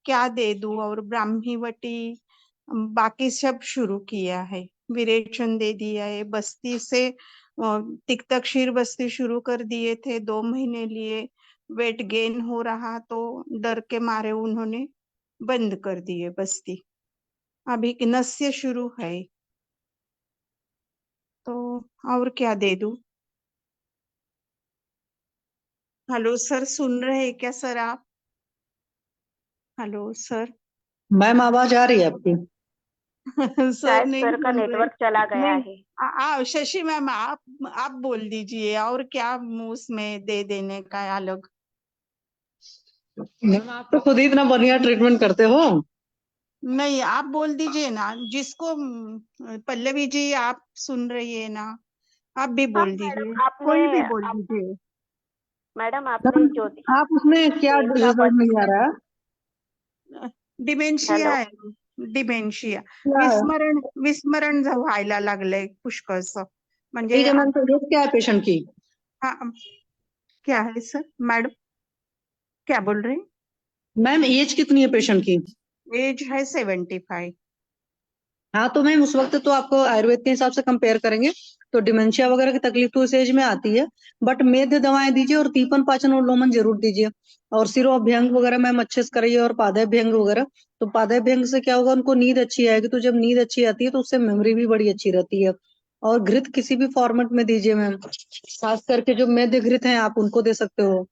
Speaker 3: क्या दे दूं? और ब्राह्मी वटी बाकी सब शुरू किया है, विरेचन दे दिया है, बस्ती से तिक्त क्षीर बस्ती शुरू कर दिए थे, 2 महीने लिए, वेट गेन हो रहा तो डर के मारे उन्होंने बंद कर दिए बस्ती। अभी नस्य शुरू है तो और क्या दे दूं? हेलो सर, सुन रहे हैं क्या सर आप? Hello sir.
Speaker 6: मैम आवाज आ रही है आपकी?
Speaker 3: सर
Speaker 5: शायद
Speaker 3: नहीं
Speaker 5: सर का
Speaker 3: सुन रहे।
Speaker 5: नेटवर्क चला गया
Speaker 3: नहीं,
Speaker 5: है।
Speaker 3: शशि मैम आप बोल दीजिए और क्या उसमें दे देने का है अलग?
Speaker 6: मैम आप तो खुद ही इतना बढ़िया ट्रीटमेंट करते हो।
Speaker 3: नहीं, आप बोल दीजिए ना जिसको पल्लवी जी आप सुन रही है ना, आप भी
Speaker 5: हाँ
Speaker 3: बोल
Speaker 5: मैडम,
Speaker 3: दीजिए,
Speaker 5: आपने
Speaker 3: कोई भी बोल दीजिए।
Speaker 5: मैडम आपने
Speaker 6: मैम
Speaker 5: ज्योतिष
Speaker 6: आप उसमें क्या
Speaker 5: तेल का
Speaker 6: रिजल्ट नहीं आ रहा है?
Speaker 3: डिमेन्शिया
Speaker 5: हेलो,
Speaker 3: आहे, डिमेन्शिया,
Speaker 6: क्या है?
Speaker 3: विस्मरण व्हायला लागलंय पुष्कळच, म्हणजे
Speaker 6: ठीक है मैम, तो एज क्या है पेशेंट की?
Speaker 3: हाँ, क्या है सर? मैडम क्या बोल रहे हैं?
Speaker 6: मैम एज कितनी है पेशेंट की?
Speaker 3: एज है 75।
Speaker 6: हाँ तो मैम उस वक्त तो आपको आयुर्वेद के हिसाब से कंपेयर करेंगे तो डिमेंशिया वगैरह की तकलीफ तो इस एज में आती है, बट मेद दवाएं दीजिए और दीपन पाचन और लोमन जरूर दीजिए, और सिरो अभ्यंग वगैरह मैम अच्छे से करिए और पादाभ्यंग वगैरह। तो पादाभ्यंग से क्या होगा, उनको नींद अच्छी आएगी, तो जब नींद अच्छी आती है तो उससे मेमोरी भी बड़ी अच्छी रहती है। और घृत किसी भी फॉर्मेट में दीजिए मैम, खास करके जो मेद घृत हैं आप उनको दे सकते हो,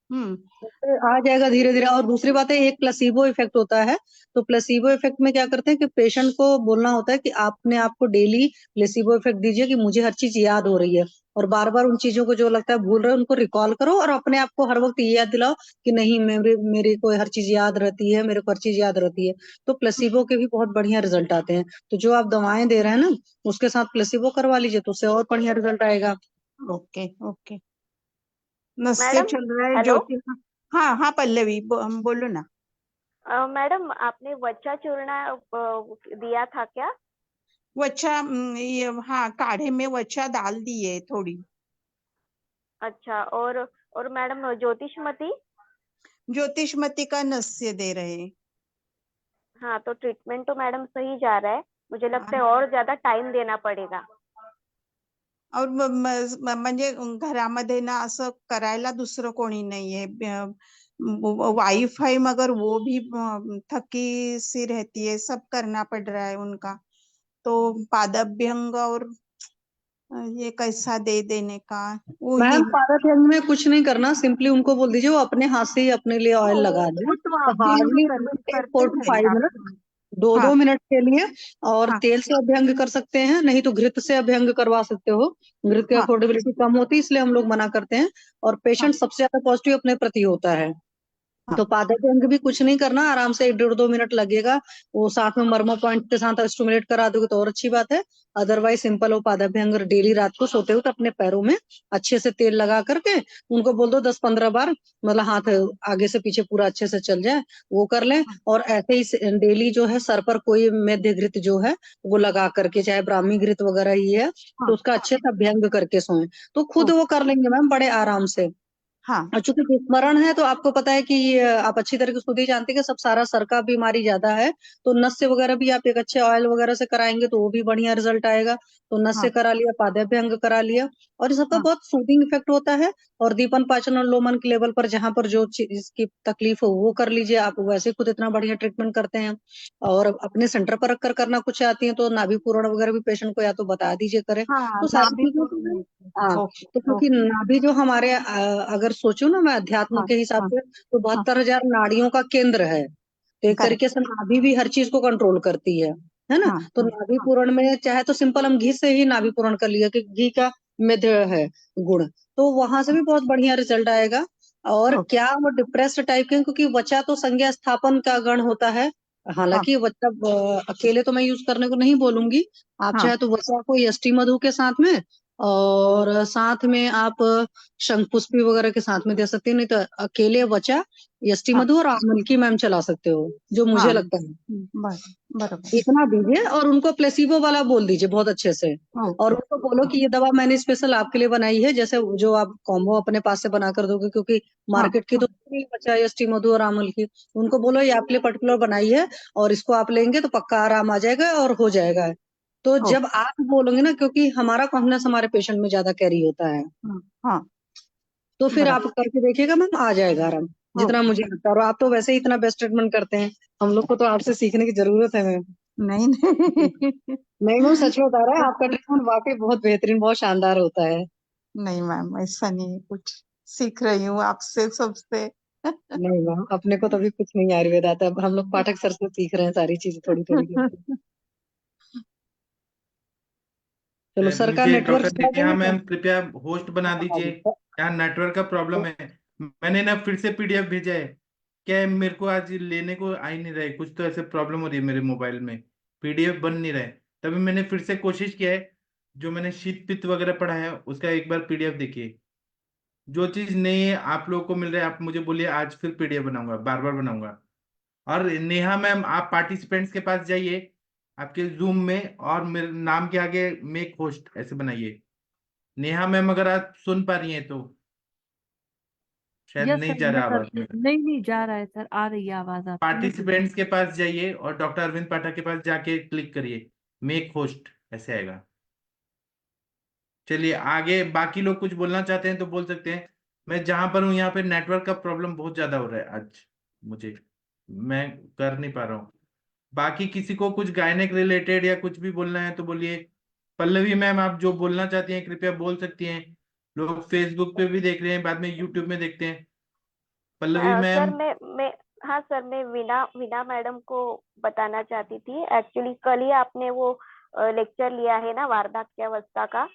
Speaker 3: हम्म
Speaker 6: उससे आ जाएगा धीरे धीरे। और दूसरी बात है, एक प्लेसिबो इफेक्ट होता है, तो प्लेसिबो इफेक्ट में क्या करते हैं कि पेशेंट को बोलना होता है कि आपने आपको डेली प्लेसिबो इफेक्ट दीजिए कि मुझे हर चीज याद हो रही है, और बार बार उन चीजों को जो लगता है भूल रहे हैं उनको रिकॉल करो, और अपने आप को हर वक्त ये याद दिलाओ कि नहीं मेरे मेरे को हर चीज याद रहती है, मेरे को हर चीज याद रहती है। तो प्लेसिबो के भी बहुत बढ़िया रिजल्ट आते हैं, तो जो आप दवाएं दे रहे हैं ना उसके साथ प्लेसिबो करवा लीजिए तो उससे और बढ़िया रिजल्ट आएगा।
Speaker 3: Okay okay. नस्य
Speaker 5: मैडम
Speaker 3: चल रहा है
Speaker 5: हेलो,
Speaker 3: ज्योति। हाँ हाँ पल्लवी बोलो ना।
Speaker 5: मैडम आपने वच्चा चूर्ण दिया था क्या?
Speaker 3: वच्चा हाँ, काढ़े में वच्चा डाल दिए थोड़ी।
Speaker 5: अच्छा, और मैडम ज्योतिषमती?
Speaker 3: ज्योतिषमती का नस्य दे रहे हैं।
Speaker 5: हाँ, तो ट्रीटमेंट तो मैडम सही जा रहा है, मुझे लगता है
Speaker 3: हाँ,
Speaker 5: और ज्यादा टाइम देना पड़ेगा।
Speaker 3: और म्हणजे घरामध्ये ना असं करायला दुसरं कोणी नाहीये, वाइफ है मगर वो भी थकी सी रहती है, सब करना पड़ रहा है उनका, तो पादभ्यंग और ये कैसा दे देने का वो ही।
Speaker 6: मैम पादाभ्यंग में कुछ नहीं करना, सिंपली उनको बोल दीजिए वो अपने हाथ से ही अपने लिए ऑयल लगा दे।
Speaker 3: वो तो
Speaker 6: तो
Speaker 3: आप भी
Speaker 6: हार्डली
Speaker 3: करते
Speaker 6: 4 to 5 मिनट,
Speaker 3: हैं।
Speaker 6: दो
Speaker 3: हाँ
Speaker 6: दो मिनट के लिए। और
Speaker 3: हाँ
Speaker 6: तेल से अभ्यंग कर सकते हैं, नहीं तो घृत से अभ्यंग करवा सकते हो, घृत की
Speaker 3: हाँ
Speaker 6: अफोर्डेबिलिटी कम होती है इसलिए हम लोग मना करते हैं, और
Speaker 3: हाँ
Speaker 6: पेशेंट सबसे ज्यादा पॉजिटिव अपने प्रति होता है।
Speaker 3: हाँ
Speaker 6: तो पादाभ्यंग भी कुछ नहीं करना, आराम से 1-1.5-2 मिनट लगेगा, वो साथ में मर्मो पॉइंट के साथ स्टिमुलेट करा दोगे तो और अच्छी बात है। अदरवाइज सिंपल वो पादाभ्यंग डेली रात को सोते हुए अपने पैरों में अच्छे से तेल लगा करके उनको बोल दो 10-15 बार, मतलब हाथ आगे से पीछे पूरा अच्छे से चल जाए, वो कर लें। और ऐसे ही डेली जो है सर पर कोई मेद्य घृत जो है वो लगा करके, चाहे ब्राह्मी घृत वगैरह ही है तो
Speaker 3: हाँ
Speaker 6: उसका अच्छे से अभ्यंग करके सोएं, तो खुद
Speaker 3: ओ,
Speaker 6: वो कर लेंगे मैम बड़े आराम से।
Speaker 3: हाँ
Speaker 6: और चूंकि विस्मरण है तो आपको पता है कि आप अच्छी तरीके से खुद ही जानते हैं कि सब सारा सर का बीमारी ज्यादा है, तो नस्य वगैरह भी आप एक अच्छे ऑयल वगैरह से कराएंगे तो वो भी बढ़िया रिजल्ट आएगा। तो नस्य
Speaker 3: हाँ
Speaker 6: करा लिया, पादाभ्यंग करा लिया, और इस सबका
Speaker 3: हाँ
Speaker 6: बहुत सूदिंग इफेक्ट होता है। और दीपन पाचन और लोमन के लेवल पर जहां पर जो चीज की तकलीफ हो वो कर लीजिए, आप वैसे खुद इतना बढ़िया ट्रीटमेंट करते हैं। और अपने सेंटर पर रखकर करना कुछ चाहती हैं तो नाभि पूरण वगैरह भी पेशेंट को या तो बता दीजिए करें,
Speaker 3: हाँ
Speaker 6: तो सारी
Speaker 3: नाभि
Speaker 6: चीजों
Speaker 3: पूर्ण।
Speaker 6: को। हाँ,
Speaker 3: ओके
Speaker 6: तो क्योंकि
Speaker 3: ओके।
Speaker 6: नाभि जो हमारे अगर सोचो ना मैं अध्यात्म
Speaker 3: हाँ
Speaker 6: के हिसाब
Speaker 3: हाँ
Speaker 6: से तो
Speaker 3: हाँ
Speaker 6: 72,000 नाड़ियों का केंद्र है। तो एक
Speaker 3: करेक्ट।
Speaker 6: तरीके से नाभि भी हर चीज को कंट्रोल करती है ना।
Speaker 3: हाँ
Speaker 6: तो
Speaker 3: हाँ
Speaker 6: नाभि
Speaker 3: हाँ
Speaker 6: पूरण में चाहे तो सिंपल हम घी से ही नाभि पूरण कर लिया कि घी का मेध है गुण, तो वहां से भी बहुत बढ़िया रिजल्ट आएगा। और
Speaker 3: ओके।
Speaker 6: क्या वो डिप्रेस्ड टाइप के, क्योंकि वचा तो संज्ञा स्थापन का गण होता है।
Speaker 3: हाँ
Speaker 6: हालांकि वचा अकेले तो मैं यूज करने को नहीं बोलूंगी, आप
Speaker 3: हाँ
Speaker 6: चाहे तो वचा को यष्टि मधु के साथ में, और साथ में आप शंखपुष्पी वगैरह के साथ में दे सकते हैं, नहीं तो अकेले वचा, यष्टि
Speaker 3: हाँ
Speaker 6: मधु और आमल की मैम चला सकते हो, जो मुझे
Speaker 3: हाँ
Speaker 6: लगता है।
Speaker 3: बराबर।
Speaker 6: इतना दीजिए और उनको प्लेसिबो वाला बोल दीजिए बहुत अच्छे से। और
Speaker 3: ओके
Speaker 6: उनको बोलो कि ये दवा मैंने स्पेशल आपके लिए बनाई है, जैसे जो आप कॉम्बो अपने पास से बना कर दोगे, क्योंकि
Speaker 3: हाँ
Speaker 6: मार्केट की तो बचा है यष्टि मधु और आमल की। उनको बोलो ये आपके लिए पर्टिकुलर बनाई है, और इसको आप लेंगे तो पक्का आराम आ जाएगा और हो जाएगा। तो
Speaker 3: ओके।
Speaker 6: जब आप बोलोगे ना, क्योंकि हमारा कॉन्फिडेंस हमारे पेशेंट में ज्यादा कैरी होता है,
Speaker 3: हाँ
Speaker 6: तो फिर आप
Speaker 3: बराबर।
Speaker 6: करके देखिएगा मैम, आ जाएगा आराम, जितना
Speaker 3: ओके।
Speaker 6: मुझे लगता है। और आप तो वैसे ही इतना बेस्ट ट्रीटमेंट करते हैं, हम लोग को तो आपसे सीखने की जरूरत है मैम।
Speaker 3: नहीं नहीं
Speaker 6: नहीं मैम, सच में बता रहा है, आपका ट्रीटमेंट वाकई बहुत बेहतरीन, बहुत शानदार होता है।
Speaker 3: नहीं मैम, ऐसा नहीं है कुछ, सीख रही हूँ आपसे सबसे
Speaker 6: नहीं मैम, अपने को तो अभी कुछ नहीं आयुर्वेद आता, अब हम लोग पाठक सर से सीख रहे हैं सारी चीजें थोड़ी थोड़ी करके। चलो, सर का
Speaker 2: मुझे
Speaker 6: नेटवर्क
Speaker 2: डॉक्टर
Speaker 6: स्लो
Speaker 2: नेहा
Speaker 6: है
Speaker 2: मैम कृपया होस्ट बना दीजिए।
Speaker 6: क्या?
Speaker 2: यहाँ नेटवर्क का प्रॉब्लम है। मैंने ना फिर से पीडीएफ भेजा है। क्या है, मेरे को आज लेने को आ ही नहीं रहा है, कुछ तो ऐसे प्रॉब्लम हो रही है मेरे मोबाइल में। पीडीएफ बन नहीं रहा है। तभी मैंने फिर से कोशिश किया है। जो मैंने शीत पित्त वगैरह पढ़ा है उसका एक बार पीडीएफ देखिए। जो चीज नहीं है आप लोगों को मिल रहा है, आप मुझे बोलिए, आज फिर पीडीएफ बनाऊंगा, बार बार बनाऊंगा। और नेहा मैम, आप पार्टिसिपेंट्स के पास जाइए आपके जूम में, और मेरे नाम के आगे मेक होस्ट ऐसे बनाइए। नेहा मैम, अगर आप सुन पा रही हैं तो शायद
Speaker 1: यस
Speaker 2: नहीं
Speaker 1: सर,
Speaker 2: जा
Speaker 1: मैं
Speaker 2: रहा आवाज
Speaker 1: करती
Speaker 2: में।
Speaker 1: हूँ। नहीं नहीं, जा रहा है सर, आ रही है आवाज आपकी, मैं करती
Speaker 2: पार्टिसिपेंट्स के पास जाइए और डॉक्टर अरविंद पाठक के पास जाके क्लिक करिए, मेक होस्ट ऐसे आएगा। चलिए आगे, बाकी लोग कुछ बोलना चाहते हैं तो बोल सकते हैं। मैं जहां पर हूँ यहाँ पे नेटवर्क का प्रॉब्लम बहुत ज्यादा हो रहा है आज मुझे। मैं कर नहीं पा रहा हूँ। बाकी किसी को कुछ गायनेक रिलेटेड या कुछ भी बोलना है तो बोलिए। पल्लवी मैम, आप जो बोलना चाहती हैं कृपया बोल सकती हैं। लोग फेसबुक पे भी देख रहे हैं, बाद में यूट्यूब में देखते हैं। Pallavi
Speaker 5: sir
Speaker 2: ma'am.
Speaker 5: मैं हाँ सर, मैं वीना वीना मैडम को बताना चाहती थी। एक्चुअली कल ही आपने वो लेक्चर लिया है ना वार्धक्यावस्था का,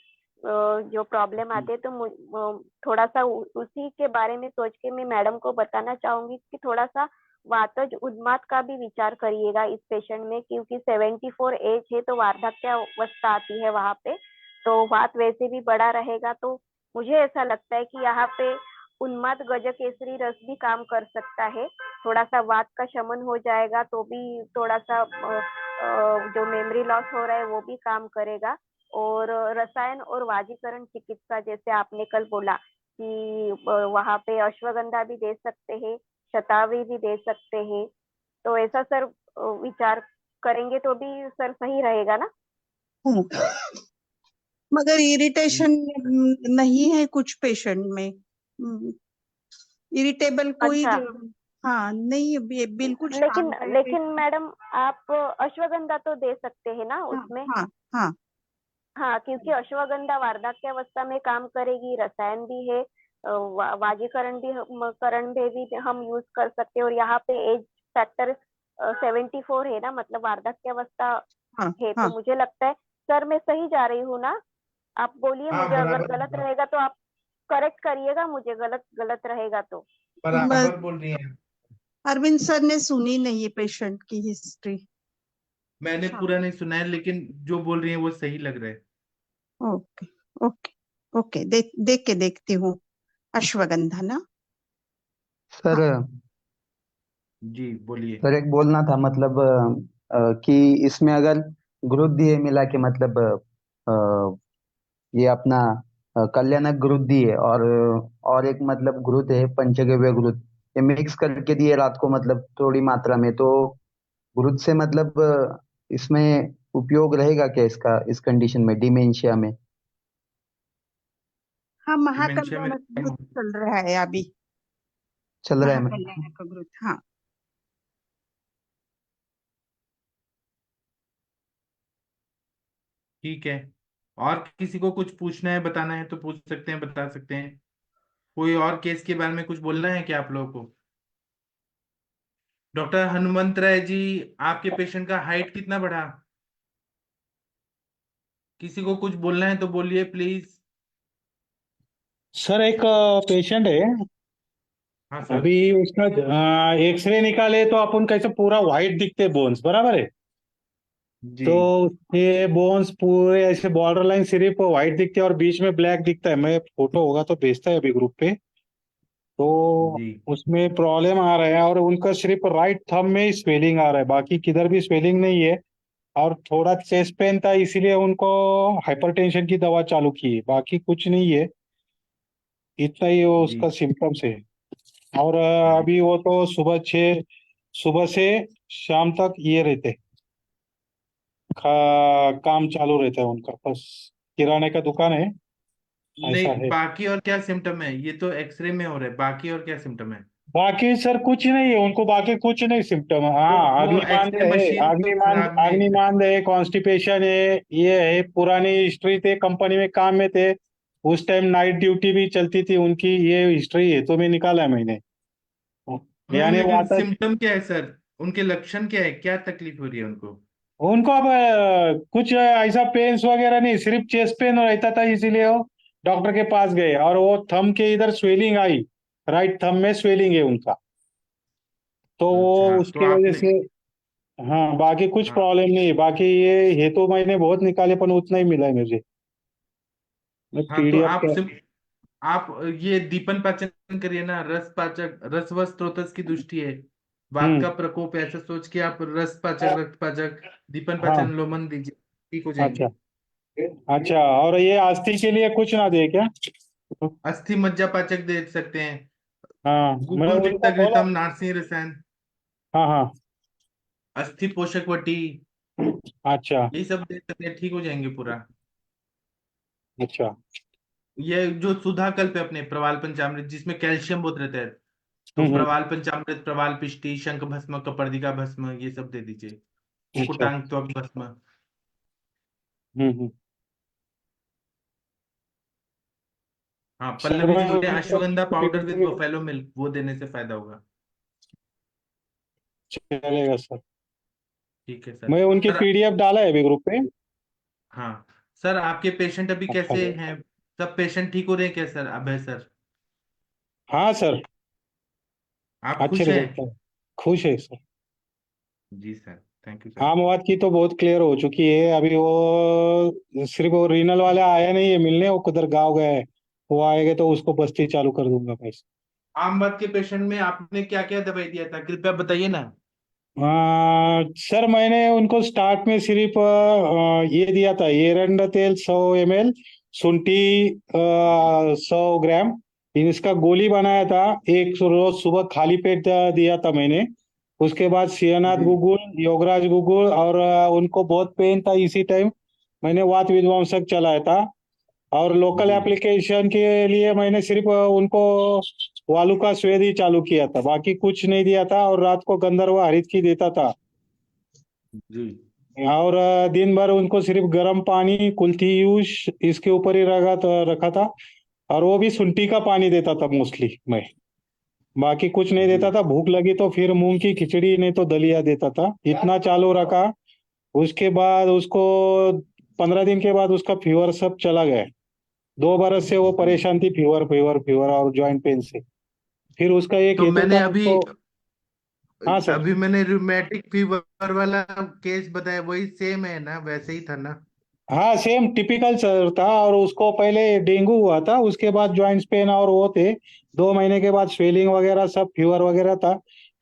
Speaker 5: जो प्रॉब्लम आते हैं, तो थोड़ा सा उसी के बारे में सोच के मैं मैडम को बताना चाहूंगी कि थोड़ा सा वातज उन्माद का भी विचार करिएगा इस पेशेंट में, क्योंकि 74 एज है तो वार्धक्यावस्था आती है वहां पे, तो वात वैसे भी बड़ा रहेगा। तो मुझे ऐसा लगता है कि यहाँ पे उन्माद गजकेसरी रस भी काम कर सकता है। थोड़ा सा वात का शमन हो जाएगा तो भी थोड़ा सा जो मेमोरी लॉस हो रहा है वो भी काम करेगा। और रसायन और वाजीकरण चिकित्सा जैसे आपने कल बोला कि वहां पे अश्वगंधा भी दे सकते हैं, शतावरी भी दे सकते हैं। तो ऐसा सर विचार करेंगे तो भी सर सही रहेगा ना।
Speaker 3: मगर इरिटेशन नहीं है कुछ पेशेंट में, इरिटेबल कोई
Speaker 5: अच्छा,
Speaker 3: हाँ नहीं, बिल्कुल
Speaker 5: लेकिन
Speaker 3: शांत है
Speaker 5: लेकिन
Speaker 3: पेशेंट।
Speaker 5: मैडम आप अश्वगंधा तो दे सकते हैं ना
Speaker 3: हाँ
Speaker 5: उसमें।
Speaker 3: हाँ हाँ
Speaker 5: हाँ, क्योंकि अश्वगंधा वार्धक्यावस्था में काम करेगी, रसायन भी है, वाजीकरण भी करण भी हम यूज कर सकते हैं। और यहाँ पे एज फैक्टर 74 है ना, मतलब वार्धक्यावस्था
Speaker 3: हाँ
Speaker 5: है, तो
Speaker 3: हाँ
Speaker 5: मुझे लगता है सर मैं सही जा रही हूँ ना। आप बोलिए,
Speaker 2: हाँ
Speaker 5: मुझे अगर
Speaker 2: बराबर
Speaker 5: गलत रहेगा तो आप करेक्ट करिएगा मुझे, गलत गलत रहेगा तो।
Speaker 3: बस
Speaker 2: बराबर बोल रही हैं।
Speaker 3: अरविंद सर ने सुनी नहीं है पेशेंट की हिस्ट्री।
Speaker 2: मैंने पूरा नहीं सुना है, लेकिन जो बोल रही हैं वो सही लग रहा है।
Speaker 3: ओके ओके ओके, देख के देखती हूँ। अश्वगंधा ना।
Speaker 4: सर,
Speaker 3: हाँ
Speaker 2: जी बोलिए।
Speaker 4: सर एक बोलना था, मतलब कि इसमें अगर गुरुद्ध मिला के, मतलब ये अपना कल्याणक गुरुद्ध है, और एक मतलब गुरुद्ध है पंचगव्य गुरुद्ध, ये मिक्स करके दिए रात को, मतलब थोड़ी मात्रा में, तो गुरुद्ध से मतलब इसमें उपयोग रहेगा क्या इसका, इस कंडीशन में, डिमेंशिया में?
Speaker 3: हाँ,
Speaker 2: डिमेंशिया में
Speaker 3: महाकल्याणक ग्रुप चल रहा है अभी।
Speaker 4: चल रहा है
Speaker 3: महाकल्याणक ग्रुप, हाँ।
Speaker 2: ठीक है। और किसी को कुछ पूछना है, बताना है तो पूछ सकते हैं, बता सकते हैं। कोई और केस के बारे में कुछ बोलना है क्या आप लोगों को? डॉक्टर हनुमंत राय जी, आपके पेशेंट का हाइट कितना बढ़ा? किसी को कुछ बोलना है तो बोलिए प्लीज।
Speaker 7: सर एक पेशेंट है,
Speaker 2: हाँ सर।
Speaker 7: अभी उसका एक्सरे निकाले तो अपन कैसे पूरा व्हाइट दिखते बोन्स, बराबर है।
Speaker 2: जी
Speaker 7: तो ये बोन्स पूरे ऐसे बॉर्डर लाइन सिर्फ व्हाइट दिखते हैं और बीच में ब्लैक दिखता है। मैं फोटो होगा तो भेजता है अभी ग्रुप पे। तो
Speaker 2: जी
Speaker 7: उसमें प्रॉब्लम आ रहा है और उनका सिर्फ राइट थंब में ही स्वेलिंग आ रहा है, बाकी किधर भी स्वेलिंग नहीं है। और थोड़ा चेस्ट पेन था इसीलिए उनको हाइपरटेंशन की दवा चालू की है, बाकी कुछ नहीं है। इतना ही वो
Speaker 2: जी
Speaker 7: उसका सिम्टम्स है। और
Speaker 2: जी।
Speaker 7: अभी वो तो सुबह से शाम तक ये रहते, काम चालू रहता है उनका, बस किराने का दुकान है, ऐसा
Speaker 2: नहीं,
Speaker 7: है।
Speaker 2: बाकी और क्या सिम्टम है? ये तो एक्सरे में हो रहा है, बाकी और क्या सिम्टम है?
Speaker 7: बाकी सर कुछ नहीं है उनको, बाकी कुछ नहीं सिम्टम है।
Speaker 2: तो
Speaker 7: हाँ,
Speaker 2: वो
Speaker 7: अग्निमांद
Speaker 2: एक्सरे
Speaker 7: है,
Speaker 2: मशीन तो खराब नहीं है?
Speaker 7: अग्निमांद है, कॉन्स्टिपेशन है, ये है। पुरानी हिस्ट्री थे, कंपनी में काम में थे, उस टाइम नाइट ड्यूटी भी चलती थी उनकी, ये हिस्ट्री है तो मैं निकाला है मैंने।
Speaker 2: हाँ,
Speaker 7: यानी
Speaker 2: लेकिन
Speaker 7: वाता
Speaker 2: सिम्टम क्या है सर? उनके लक्षण क्या है? क्या तकलीफ हो रही है उनको?
Speaker 7: उनको अब कुछ ऐसा पेन्स वगैरह नहीं, सिर्फ चेस्ट पेन रहता था, इसीलिए वो डॉक्टर के पास गए और वो थंब के इधर स्वेलिंग आई, राइट थंब में स्वेलिंग है उनका, तो वो
Speaker 2: अच्छा, तो
Speaker 7: उसकी वजह
Speaker 2: आपने।
Speaker 7: से। हाँ, बाकी कुछ
Speaker 2: हाँ
Speaker 7: प्रॉब्लम नहीं है, बाकी ये तो मैंने बहुत निकाले पर उतना ही मिला है मुझे। मैं
Speaker 2: हाँ, तो
Speaker 7: पीडीएफ
Speaker 2: आप
Speaker 7: का।
Speaker 2: आप ये दीपन पाचन करिए ना, रस पाचक, रस व स्त्रोतस की दृष्टि है। वात
Speaker 7: हम्म।
Speaker 2: का प्रकोप है, ऐसा सोच के आप रस पाचक, रक्त पाचक, दीपन
Speaker 7: हाँ।
Speaker 2: पाचन लोमन दीजिए, ठीक हो
Speaker 7: अच्छा।
Speaker 2: जाएंगे।
Speaker 7: अच्छा, और ये अस्थि के लिए कुछ ना दे क्या?
Speaker 2: अस्थि मज्जा पाचक दे सकते हैं।
Speaker 7: हाँ, मैं
Speaker 2: गुग्गुल
Speaker 7: उनको बोला।
Speaker 2: पित्तघृतम, नारसिंह रसायन,
Speaker 7: हाँ हाँ।
Speaker 2: अस्थि पोषक वटी,
Speaker 7: अच्छा।
Speaker 2: यही सब दे सकते हैं, ठीक हो जाएंगे पूरा।
Speaker 7: अच्छा।
Speaker 2: ये जो सुधा कल्प है अपने प्रवाल पंचामृत, जिसमें कैल्शियम बहुत रहता है, तो
Speaker 7: हम्म।
Speaker 2: प्रवाल पंचामृत, प्रवाल पिष्टी, शंख भस्म, कपर्दिका भस्म, ये सब दे दीजिए।
Speaker 7: अच्छा।
Speaker 2: मुकुटांग त्वक भस्म।
Speaker 7: हम्म।
Speaker 2: हाँ,
Speaker 7: सर
Speaker 2: पल्लवी
Speaker 7: मैं
Speaker 2: जी बोल रहे हैं
Speaker 7: उनको
Speaker 2: ashwagandha powder with buffalo milk, वो देने से फायदा होगा।
Speaker 7: चलेगा सर।
Speaker 2: ठीक है सर।
Speaker 7: मैं उनकी
Speaker 2: सर।
Speaker 7: पीडीएफ डाला है अभी ग्रुप पे।
Speaker 2: हाँ सर, आपके पेशेंट अभी
Speaker 7: अच्छा।
Speaker 2: कैसे हैं? सब पेशेंट ठीक हो रहे हैं क्या सर? अब है सर?
Speaker 7: हाँ सर,
Speaker 2: आप
Speaker 7: अच्छे
Speaker 2: खुश हैं?
Speaker 7: रिजल्ट है, खुश है सर।
Speaker 2: जी सर, थैंक यू सर।
Speaker 7: आम आबाद की तो बहुत क्लियर हो चुकी है, अभी वो सिर्फ वो रीनल वाला आया नहीं है मिलने, वो कुदर गाँव गया है, वो आएगा तो उसको बस्ती चालू कर दूंगा मैं।
Speaker 2: आम बात के पेशेंट में आपने क्या क्या दवाई दिया था, कृपया बताइए ना।
Speaker 7: सर मैंने उनको स्टार्ट में सिर्फ ये दिया था, एरंड तेल 100 ml, शुंठी 100 ग्राम, इसका गोली बनाया था, एक रोज सुबह खाली पेट दिया था मैंने। उसके बाद सियानाथ
Speaker 2: जी
Speaker 7: गुगुल, योगराज गुगुल, और उनको बहुत पेन था इसी टाइम, मैंने वात विध्वंसक चलाया था। और लोकल
Speaker 2: जी
Speaker 7: एप्लीकेशन के लिए मैंने सिर्फ उनको वालुका स्वेद ही चालू किया था, बाकी कुछ नहीं दिया था, और रात को गंधर्व हरित की देता था।
Speaker 2: जी।
Speaker 7: और दिन भर उनको सिर्फ गर्म पानी, कुल्थी यूज, इसके ऊपर ही रखा था। और वो भी शुंठी का पानी देता था मोस्टली मैं, बाकी कुछ नहीं
Speaker 2: जी
Speaker 7: देता था। भूख लगी तो फिर मूंग की खिचड़ी नहीं तो दलिया देता था, इतना चालू रखा। उसके बाद उसको 15 दिन के बाद उसका फीवर सब चला गया। 2 बरस से वो
Speaker 2: जी।
Speaker 7: परेशान थी, फीवर फीवर फीवर और जॉइंट पेन से। फिर उसका एक
Speaker 2: तो
Speaker 7: हेतु
Speaker 2: मैंने
Speaker 7: था
Speaker 2: अभी
Speaker 7: उसको। हाँ सर।
Speaker 2: अभी मैंने रूमेटिक फीवर वाला केस बताया, वही सेम है ना? वैसे ही था ना?
Speaker 7: हाँ, सेम टिपिकल सर था, और उसको पहले डेंगू हुआ था, उसके बाद जॉइंट्स पेन और वो थे, 2 महीने के बाद स्वेलिंग वगैरह सब, फीवर वगैरह था।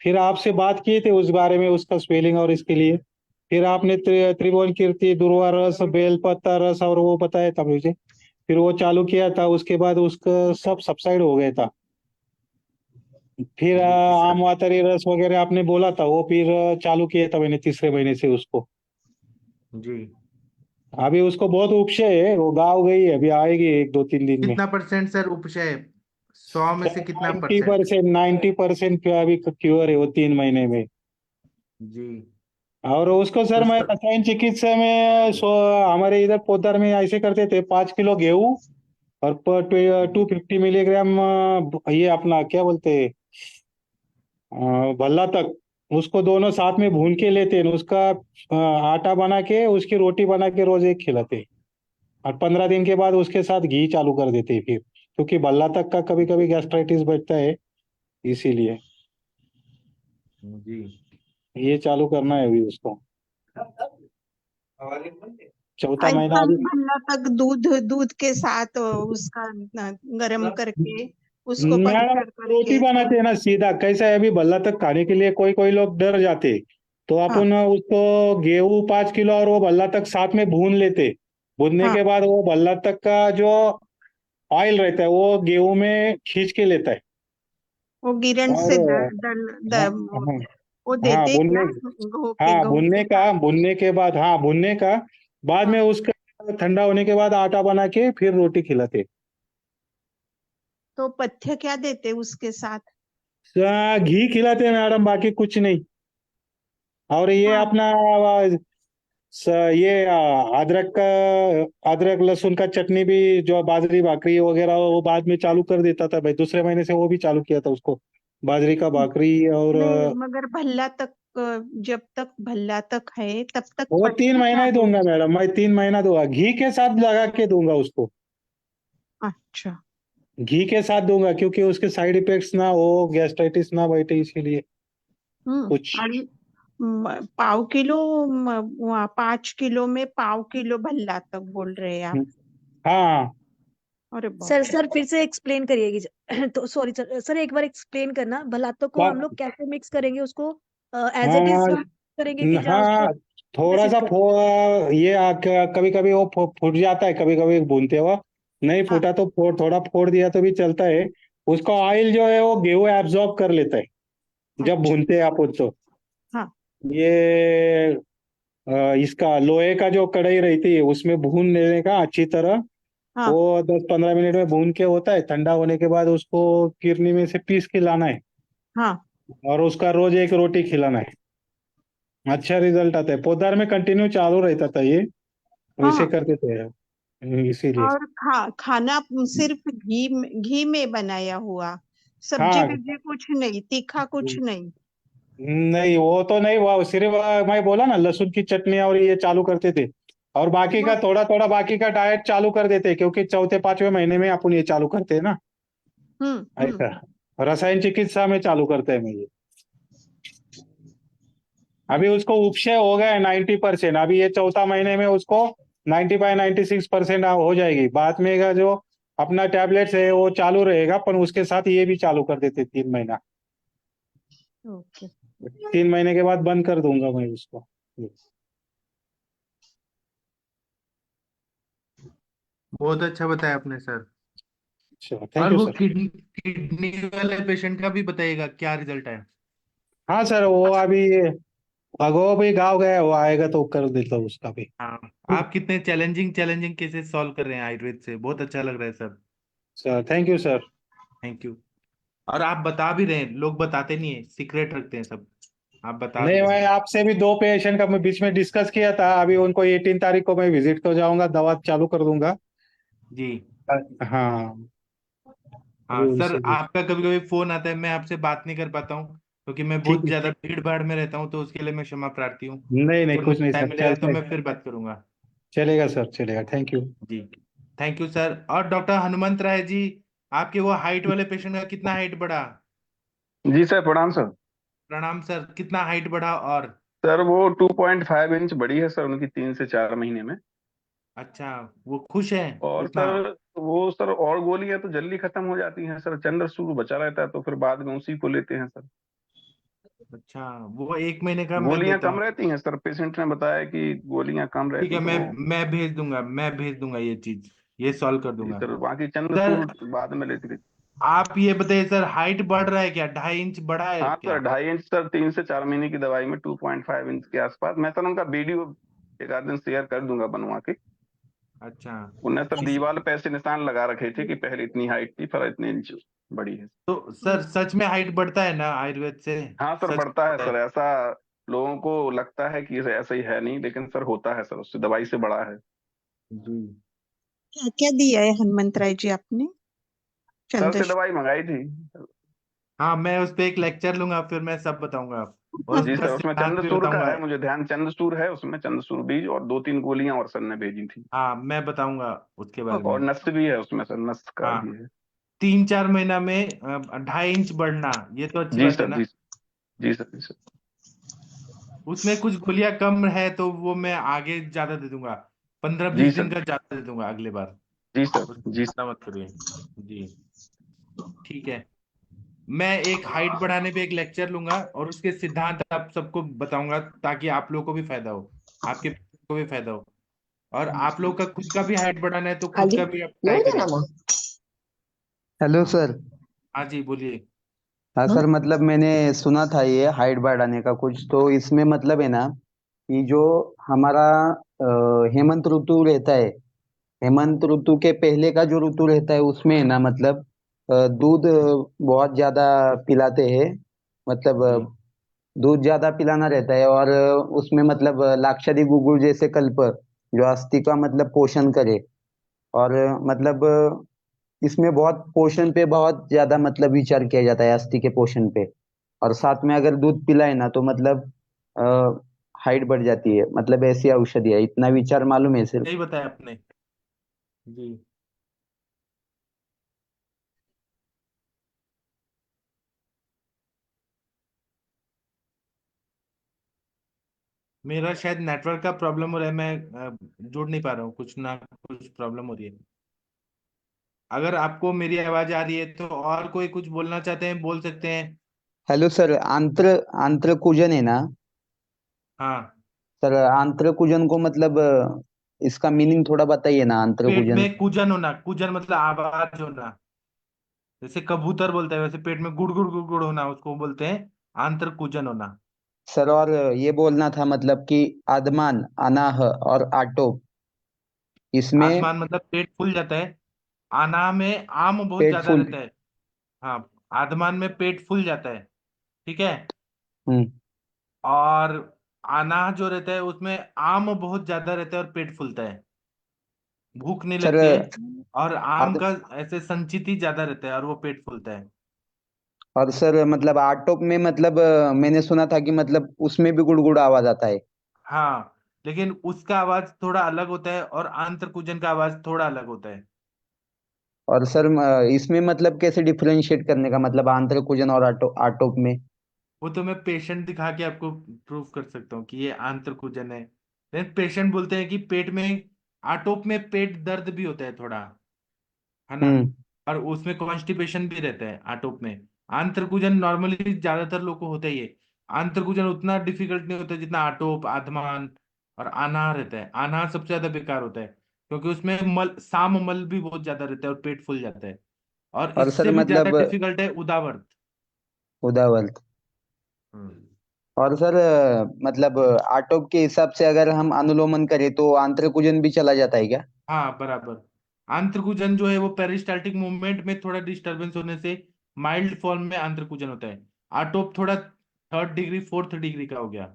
Speaker 7: फिर आपसे बात किए थे उस बारे में, उसका स्वेलिंग और इसके लिए। फिर आपने त्रिभुवन कीर्ति, दुर्वा रस, बेलपत्ता रस और वो बताया था मुझे, फिर वो चालू किया था, उसके बाद उसका सब सबसाइड हो गया था। फिर
Speaker 2: जी
Speaker 7: आम
Speaker 2: सर।
Speaker 7: वातरी रस वगैरह आपने बोला था, वो फिर चालू किया था मैंने तीसरे महीने से उसको।
Speaker 2: जी।
Speaker 7: अभी उसको बहुत उपशय है, वो गाँव गई है, अभी आएगी 1 2 3 दिन में।
Speaker 2: कितना परसेंट सर उपशय? 100 में से कितना
Speaker 7: नाइन्टी
Speaker 2: परसेंट?
Speaker 7: परसेंट 90% अभी क्योर है वो 3 महीने में।
Speaker 2: जी।
Speaker 7: और उसको सर
Speaker 2: तो
Speaker 7: मैं
Speaker 2: सर।
Speaker 7: रसायन चिकित्सा में हमारे इधर पोदर में ऐसे करते थे, 5 किलो गेहूं और पर
Speaker 2: जी
Speaker 7: 250 मिलीग्राम ये अपना क्या बोलते हैं, भल्ला तक, उसको दोनों साथ में भून के लेते हैं, उसका आटा बना के उसकी रोटी बना के रोज एक खिलाते हैं। और 15 दिन के बाद उसके साथ घी चालू कर देते हैं फिर, क्योंकि बल्ला तक का कभी कभी गैस्ट्राइटिस बैठता है, इसीलिए
Speaker 2: जी।
Speaker 7: ये चालू करना है अभी उसको। चौथा महीना
Speaker 3: ऐसा
Speaker 7: अभी।
Speaker 3: भल्ला तक दूध दूध के साथ उसका गरम करके उसको
Speaker 7: मैडम
Speaker 3: पंक्चर
Speaker 7: रोटी
Speaker 3: करके
Speaker 7: बनाते
Speaker 3: तो
Speaker 7: हैं ना सीधा, कैसा है अभी भल्ला तक खाने के लिए कोई कोई लोग डर जाते, तो
Speaker 3: हाँ
Speaker 7: अपन उसको गेहूं 5 किलो और वो भल्ला तक साथ में भून लेते। भूनने
Speaker 3: हाँ
Speaker 7: के बाद वो भल्ला तक का जो ऑयल रहता है वो गेहूं में खींच के लेता है।
Speaker 3: वो गिरण से
Speaker 7: और हाँ हाँ
Speaker 3: वो
Speaker 7: हाँ,
Speaker 3: देते क्या गेहूं के
Speaker 7: भुनने
Speaker 3: साथ।
Speaker 7: का भुनने के बाद, हाँ भुनने का बाद
Speaker 3: हाँ
Speaker 7: में उसका ठंडा होने के बाद आटा बना के फिर रोटी खिलाते।
Speaker 3: तो पथ्य क्या देते उसके साथ।
Speaker 7: घी खिलाते हैं मैडम, बाकी कुछ नहीं। और ये
Speaker 3: हाँ
Speaker 7: अपना ये अदरक का, अदरक लहसुन का चटनी भी, जो बाजरी भाकरी वगैरह वो बाद में चालू कर देता था भाई, दूसरे महीने से वो भी चालू किया था उसको, बाजरी का भाकरी। और
Speaker 3: नहीं मगर भल्ला तक जब तक भल्ला तक है तब तक
Speaker 7: वो 3 महीना
Speaker 3: क्या
Speaker 7: ही
Speaker 3: दो।
Speaker 7: दूंगा मैडम, मैं 3 महीना दूंगा, घी के साथ लगा के दूंगा उसको।
Speaker 3: अच्छा
Speaker 7: घी के साथ दूंगा क्योंकि उसके साइड इफेक्ट्स ना हो, गैस्ट्राइटिस ना बैठे, इसीलिए कुछ।
Speaker 3: आणि 1/4 किलो 5 किलो में 1/4 किलो भल्ला तक बोल रहे हैं आप।
Speaker 7: हाँ
Speaker 3: अरे
Speaker 8: सर
Speaker 3: बाप रे।
Speaker 8: सर फिर से एक्सप्लेन करिएगा। तो सॉरी सर, सर एक बार एक्सप्लेन करना, भलातों को हम
Speaker 7: बा-
Speaker 8: लोग कैसे मिक्स करेंगे उसको, एज इट इज
Speaker 7: हाँ
Speaker 8: करेंगे कि जहाँ उसको
Speaker 7: हाँ, थोड़ा
Speaker 8: मिक्स
Speaker 7: सा
Speaker 8: करेंगे।
Speaker 7: ये कभी कभी वो फूट जाता है, कभी कभी भूनते हुआ नहीं
Speaker 3: हाँ
Speaker 7: फूटा तो थोड़ा फोड़ दिया तो भी चलता है। उसका ऑयल जो है वो गेहूं एब्जॉर्ब कर लेता है जब
Speaker 3: अच्छा
Speaker 7: भूनते हैं आप उसको।
Speaker 3: हाँ
Speaker 7: ये इसका लोहे का जो कढ़ाई रहती है उसमें भून लेने का अच्छी तरह,
Speaker 3: हाँ
Speaker 7: वो 10-15 मिनट में भून के होता है, ठंडा होने के बाद उसको किरनी में से पीस के लाना है
Speaker 3: हाँ
Speaker 7: और उसका रोज एक रोटी खिलाना है। अच्छा रिजल्ट आता है, पोदार में कंटिन्यू चालू रहता था ये, वैसे
Speaker 3: हाँ
Speaker 7: करते थे इसीलिए।
Speaker 3: और खाना सिर्फ घी में बनाया हुआ, सब्जी
Speaker 7: हाँ
Speaker 3: वब्जी कुछ नहीं, तीखा कुछ नहीं।
Speaker 7: नहीं वो तो नहीं, वो सिर्फ मैं बोला ना लहसुन की चटनी और ये चालू करते थे, और बाकी का
Speaker 3: बस
Speaker 7: थोड़ा थोड़ा बाकी का डाइट चालू कर देते, क्योंकि चौथे पांचवें महीने में अपन ये चालू करते हैं ना,
Speaker 3: हम्म।
Speaker 7: ऐसा रसायन चिकित्सा में चालू करते हैं मैं ये। अभी उसको उपशय हो गया है 90%, अभी ये चौथा महीने में उसको 95-96% हो जाएगी। बाद में का जो अपना टैबलेट्स है वो चालू रहेगा, पर उसके साथ ये भी चालू कर देते 3 महीना।
Speaker 3: ओके
Speaker 7: 3 महीने के बाद बंद कर दूंगा मैं उसको।
Speaker 2: बहुत अच्छा बताया आपने सर।
Speaker 7: अच्छा थैंक
Speaker 2: और
Speaker 7: यू
Speaker 2: वो
Speaker 7: सर।
Speaker 2: किडनी किडनी वाले पेशेंट का भी बताइएगा क्या रिजल्ट है।
Speaker 7: हाँ सर, वो अभी भगो भी गाँव गया, वो आएगा तो कर देता हूँ उसका भी।
Speaker 2: हाँ, आप कितने चैलेंजिंग चैलेंजिंग केसेस सॉल्व कर रहे हैं आयुर्वेद से, बहुत अच्छा लग रहा है sir.
Speaker 7: Sir thank you sir.
Speaker 2: Thank you. और आप बता भी रहे हैं, लोग बताते नहीं है, सीक्रेट रखते हैं सब, आप बता भी
Speaker 7: नहीं,
Speaker 2: रहे
Speaker 7: मैं
Speaker 2: हैं।
Speaker 7: आपसे भी 2 पेशेंट का मैं बीच में डिस्कस किया था, अभी उनको 18 तारीख को मैं विजिट को जाऊंगा, दवा चालू कर दूंगा।
Speaker 2: जी।
Speaker 7: हाँ अभी
Speaker 2: हाँ सर,
Speaker 7: उनसे भी।
Speaker 2: आपका कभी कभी फोन आता है, मैं आपसे बात नहीं कर पाता हूँ क्योंकि मैं
Speaker 7: ठीक
Speaker 2: बहुत
Speaker 7: है,
Speaker 2: ज्यादा भीड़ भाड़ में रहता हूँ, तो उसके लिए मैं क्षमा प्रार्थी हूँ।
Speaker 7: नहीं नहीं
Speaker 2: जब
Speaker 7: कुछ
Speaker 2: मुझे
Speaker 7: नहीं
Speaker 2: टाइम
Speaker 7: सर,
Speaker 2: मिलेगा तो
Speaker 7: चलते
Speaker 2: मैं फिर बात करूंगा।
Speaker 7: चलेगा सर, चलेगा, थैंक यू।
Speaker 2: जी। Thank you sir. और डॉक्टर हनुमंत राय जी, आपके वो हाइट वाले पेशेंट का कितना हाइट बढ़ा।
Speaker 9: जी सर, प्रणाम सर।
Speaker 2: प्रणाम सर, कितना हाइट बढ़ा। और
Speaker 9: सर वो 2.5 इंच बड़ी है सर उनकी 3 से 4 महीने में।
Speaker 2: अच्छा, वो खुश है
Speaker 9: और
Speaker 2: उतना।
Speaker 9: सर वो सर और गोलियां तो जल्दी खत्म हो जाती हैं सर, चंद्र शुरू बचा रहता है तो फिर बाद में उसी को लेते हैं सर।
Speaker 2: अच्छा, वो 1 महीने का मैं
Speaker 9: गोलियां
Speaker 2: देता
Speaker 9: कम
Speaker 2: हूँ।
Speaker 9: रहती हैं सर, पेशेंट ने बताया कि गोलियां कम
Speaker 2: ठीक
Speaker 9: रहती
Speaker 2: है,
Speaker 9: तो वो।
Speaker 2: मैं भेज दूंगा ये चीज, ये सॉल्व कर
Speaker 9: जी
Speaker 2: दूंगा।
Speaker 9: सर, बाकी चंद्र
Speaker 2: सर,
Speaker 9: शुरू बाद में लेते थे।
Speaker 2: आप ये बताइए सर, हाइट बढ़ रहा है क्या, 2.5 इंच बढ़ा है
Speaker 9: हाँ
Speaker 2: क्या।
Speaker 9: सर, 2.5 इंच सर, 3 से 4 महीने की दवाई में 2.5 इंच के आसपास। मैं सर उनका वीडियो एक आध दिन शेयर कर दूंगा बनवा के।
Speaker 2: अच्छा।
Speaker 9: उन्हें सर
Speaker 2: किस
Speaker 9: दीवार पे ऐसे निशान लगा रखे थे कि पहले इतनी हाइट थी, फिर इतने इंच बड़ी है।
Speaker 2: तो सर सच में हाइट बढ़ता है ना आयुर्वेद से।
Speaker 9: हाँ सर,
Speaker 2: सच
Speaker 9: बढ़ता है
Speaker 2: बढ़ता
Speaker 9: सर,
Speaker 2: है।
Speaker 9: ऐसा लोगों को लगता है कि ऐसा ही है नहीं, लेकिन सर होता है सर, उससे दवाई से बड़ा है।
Speaker 2: जी।
Speaker 3: क्या क्या दिया है हनुमंत राय जी आपने
Speaker 9: सर
Speaker 3: चंद्र।
Speaker 9: से दवाई मंगाई थी।
Speaker 2: हाँ, मैं उस पे एक लेक्चर लूंगा, फिर मैं सब बताऊंगा आप। और
Speaker 9: जी
Speaker 2: उसका
Speaker 9: सर, उसमें
Speaker 2: सिद्धांत भी
Speaker 9: चंद्रचूड़ का
Speaker 2: बताऊंगा।
Speaker 9: है, मुझे ध्यान चंद्रचूड़ है उसमें, चंद्रचूड़ बीज और 2-3 गोलियां और सर ने भेजी थी।
Speaker 2: हाँ, मैं बताऊंगा उसके बारे
Speaker 9: और
Speaker 2: में।
Speaker 9: नस्त भी है उसमें सर, नस्त का
Speaker 2: हाँ,
Speaker 9: भी है।
Speaker 2: 3-4 महीना में 2.5 इंच बढ़ना, ये तो अच्छी
Speaker 9: जी
Speaker 2: बात है
Speaker 9: सर,
Speaker 2: ना।
Speaker 9: जी जी सर, जी सर।
Speaker 2: उसमें कुछ गोलियां कम है तो वो मैं आगे ज्यादा दे दूंगा, 15-20
Speaker 9: जी
Speaker 2: दिन
Speaker 9: सर,
Speaker 2: का ज्यादा दे दूंगा अगले बार।
Speaker 9: जी सर,
Speaker 2: उसकी
Speaker 9: जी
Speaker 2: चिंता मत करिए। जी, ठीक है। मैं एक हाइट बढ़ाने पे एक लेक्चर लूंगा और उसके सिद्धांत आप सबको बताऊंगा, ताकि आप लोगों को भी फायदा हो, आपके को भी फायदा हो। और आप लोग का खुद का भी हाइट बढ़ाना है तो खुद
Speaker 10: खाली
Speaker 2: का भी आप ट्राई
Speaker 10: येऊ दे ना
Speaker 2: करिए।
Speaker 10: मग.
Speaker 4: हेलो
Speaker 2: हाँ,
Speaker 4: सर।
Speaker 2: हाँ जी, बोलिए।
Speaker 4: हाँ
Speaker 10: हं?
Speaker 4: सर, मतलब मैंने सुना था ये हाइट बढ़ाने का कुछ, तो इसमें मतलब है ना कि जो हमारा हेमंत ऋतु रहता है, हेमंत ऋतु के पहले का जो ऋतु रहता है उसमें है ना मतलब दूध बहुत ज्यादा पिलाते हैं, मतलब
Speaker 2: जी,
Speaker 4: दूध ज्यादा पिलाना रहता है, और उसमें मतलब लाक्षादी गुगुल जैसे कल्प जो अस्थि का मतलब पोषण करे, और मतलब इसमें बहुत पोषण पे बहुत ज्यादा मतलब विचार किया जाता है, अस्थि के पोषण पे। और साथ में अगर दूध पिलाए ना तो मतलब हाइट बढ़ जाती है, मतलब ऐसी औषधि है, इतना विचार मालूम है सिर्फ।
Speaker 2: सही बताया आपने। जी, मेरा शायद नेटवर्क का प्रॉब्लम हो रहा है, मैं जुड़ नहीं पा रहा हूँ, कुछ ना कुछ प्रॉब्लम हो रही है। अगर आपको मेरी आवाज आ रही है तो और कोई कुछ बोलना चाहते हैं बोल सकते हैं।
Speaker 4: हेलो सर, आंत्र आंत्र कूजन है ना
Speaker 2: हाँ,
Speaker 4: सर? आंत्र कूजन को मतलब इसका मीनिंग थोड़ा बताइए ना, आंत्र
Speaker 2: पेट
Speaker 4: कूजन।
Speaker 2: में कूजन होना, कूजन मतलब आवाज होना, जैसे कबूतर बोलता है वैसे पेट में गुड़ गुड़ गुड़ गुड़ होना, उसको बोलते हैं आंत्र कूजन होना।
Speaker 4: सर और ये बोलना था मतलब कि आदमान, अनाह और आटोप, इसमें
Speaker 2: आदमान मतलब पेट फूल जाता है, आना में आम बहुत
Speaker 4: पेट
Speaker 2: ज्यादा
Speaker 4: फूल।
Speaker 2: रहता है। हाँ, आदमान में पेट फूल जाता है, ठीक है।
Speaker 4: हम्म।
Speaker 2: और आना जो रहता है उसमें आम बहुत ज्यादा रहता है और पेट फूलता है, भूख नहीं
Speaker 4: सर
Speaker 2: लगती है। और आम
Speaker 4: आद,
Speaker 2: का ऐसे संचित ज्यादा रहता है और वो पेट फूलता है।
Speaker 4: और सर मतलब आटोप में मतलब मैंने सुना था कि मतलब उसमें भी गुड़गुड़ आवाज आता है।
Speaker 2: हाँ, लेकिन उसका आवाज थोड़ा अलग होता है और आंत्र कूजन का आवाज थोड़ा अलग होता है।
Speaker 4: और सर इसमें मतलब कैसे डिफरेंशिएट करने का, मतलब आंत्र कूजन और आटोप में?
Speaker 2: वो तो मैं पेशेंट दिखा के आपको प्रूव कर सकता हूँ कि ये आंत्र कूजन है। लेकिन पेशेंट बोलते हैं कि पेट में, आटोप में पेट दर्द भी होता है थोड़ा, है ना।
Speaker 4: हम्म।
Speaker 2: और उसमें कॉन्स्टिपेशन भी रहता है आटोप में। आंत्रकुजन नॉर्मली ज्यादातर लोग को होता ही है। आंत्रकुजन उतना डिफिकल्ट नहीं होता जितना आटोप, आधमान और आना रहता है। आना सबसे ज्यादा बेकार होता है, क्योंकि उसमें मल, साम मल भी बहुत ज्यादा रहता है और पेट फूल जाता है। और
Speaker 4: और सर
Speaker 2: इससे भी ज्यादा
Speaker 4: मतलब
Speaker 2: डिफिकल्ट है उदावर्त।
Speaker 4: उदावल।
Speaker 2: हम्म।
Speaker 4: और सर मतलब आटोप के हिसाब से अगर हम अनुलोमन करें तो आंत्र कूजन भी चला जाता है क्या?
Speaker 2: हाँ, बराबर। आंत्रकुजन जो है वो पेरिस्टाल्टिक मूवमेंट में थोड़ा डिस्टरबेंस होने से माइल्ड फॉर्म में आंत्रकुजन होता है। आटोप थोड़ा 3rd डिग्री 4th डिग्री का हो गया,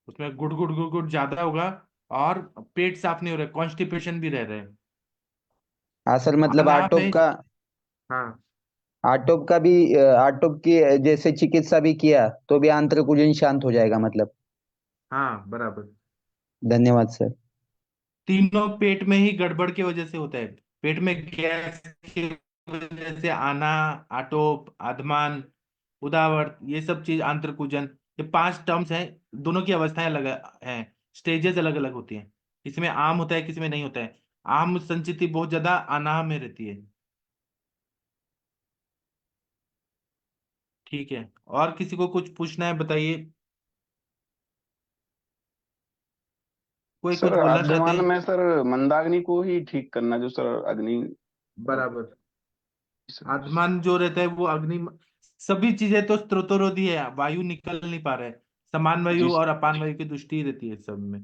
Speaker 2: उसमें गुड़ गुड़ गुड़ गुड़ ज्यादा होगा और पेट साफ नहीं हो रहा है, कॉन्स्टिपेशन भी रह रहा है।
Speaker 4: हाँ सर, मतलब
Speaker 2: आना
Speaker 4: आटोप
Speaker 2: में,
Speaker 4: का,
Speaker 2: हाँ,
Speaker 4: आटोप का भी आटोप की जैसे चिकित्सा भी किया तो भी आंत्र कूजन शांत हो जाएगा मतलब?
Speaker 2: हाँ, बराबर।
Speaker 4: धन्यवाद सर।
Speaker 2: तीनों पेट में ही गड़बड़ की वजह से होता है। पेट में गैस की वजह से आना, आटोप, आधमान, उदावत, ये सब चीज आंत्रकुजन, ये 5 टर्म्स हैं। दोनों की अवस्थाएं अलग हैं, स्टेजेस अलग अलग होती हैं। किसी में आम होता है, किसी में नहीं होता है। आम संचिति बहुत ज्यादा अनाह में रहती है। ठीक है, और किसी को कुछ पूछना है बताइए, कोई कुछ
Speaker 9: सर
Speaker 2: बोलना चाहते
Speaker 9: आद्यमान
Speaker 2: हैं।
Speaker 9: में सर मंदाग्नि को ही ठीक करना, जो सर अग्नि।
Speaker 2: बराबर। आत्मान जो रहता है वो अग्नि, सभी चीजें तो स्त्रोतरोधी है, वायु निकल नहीं पा रहा है। समान
Speaker 9: जी
Speaker 2: वायु और अपान वायु की दृष्टि रहती है सब में।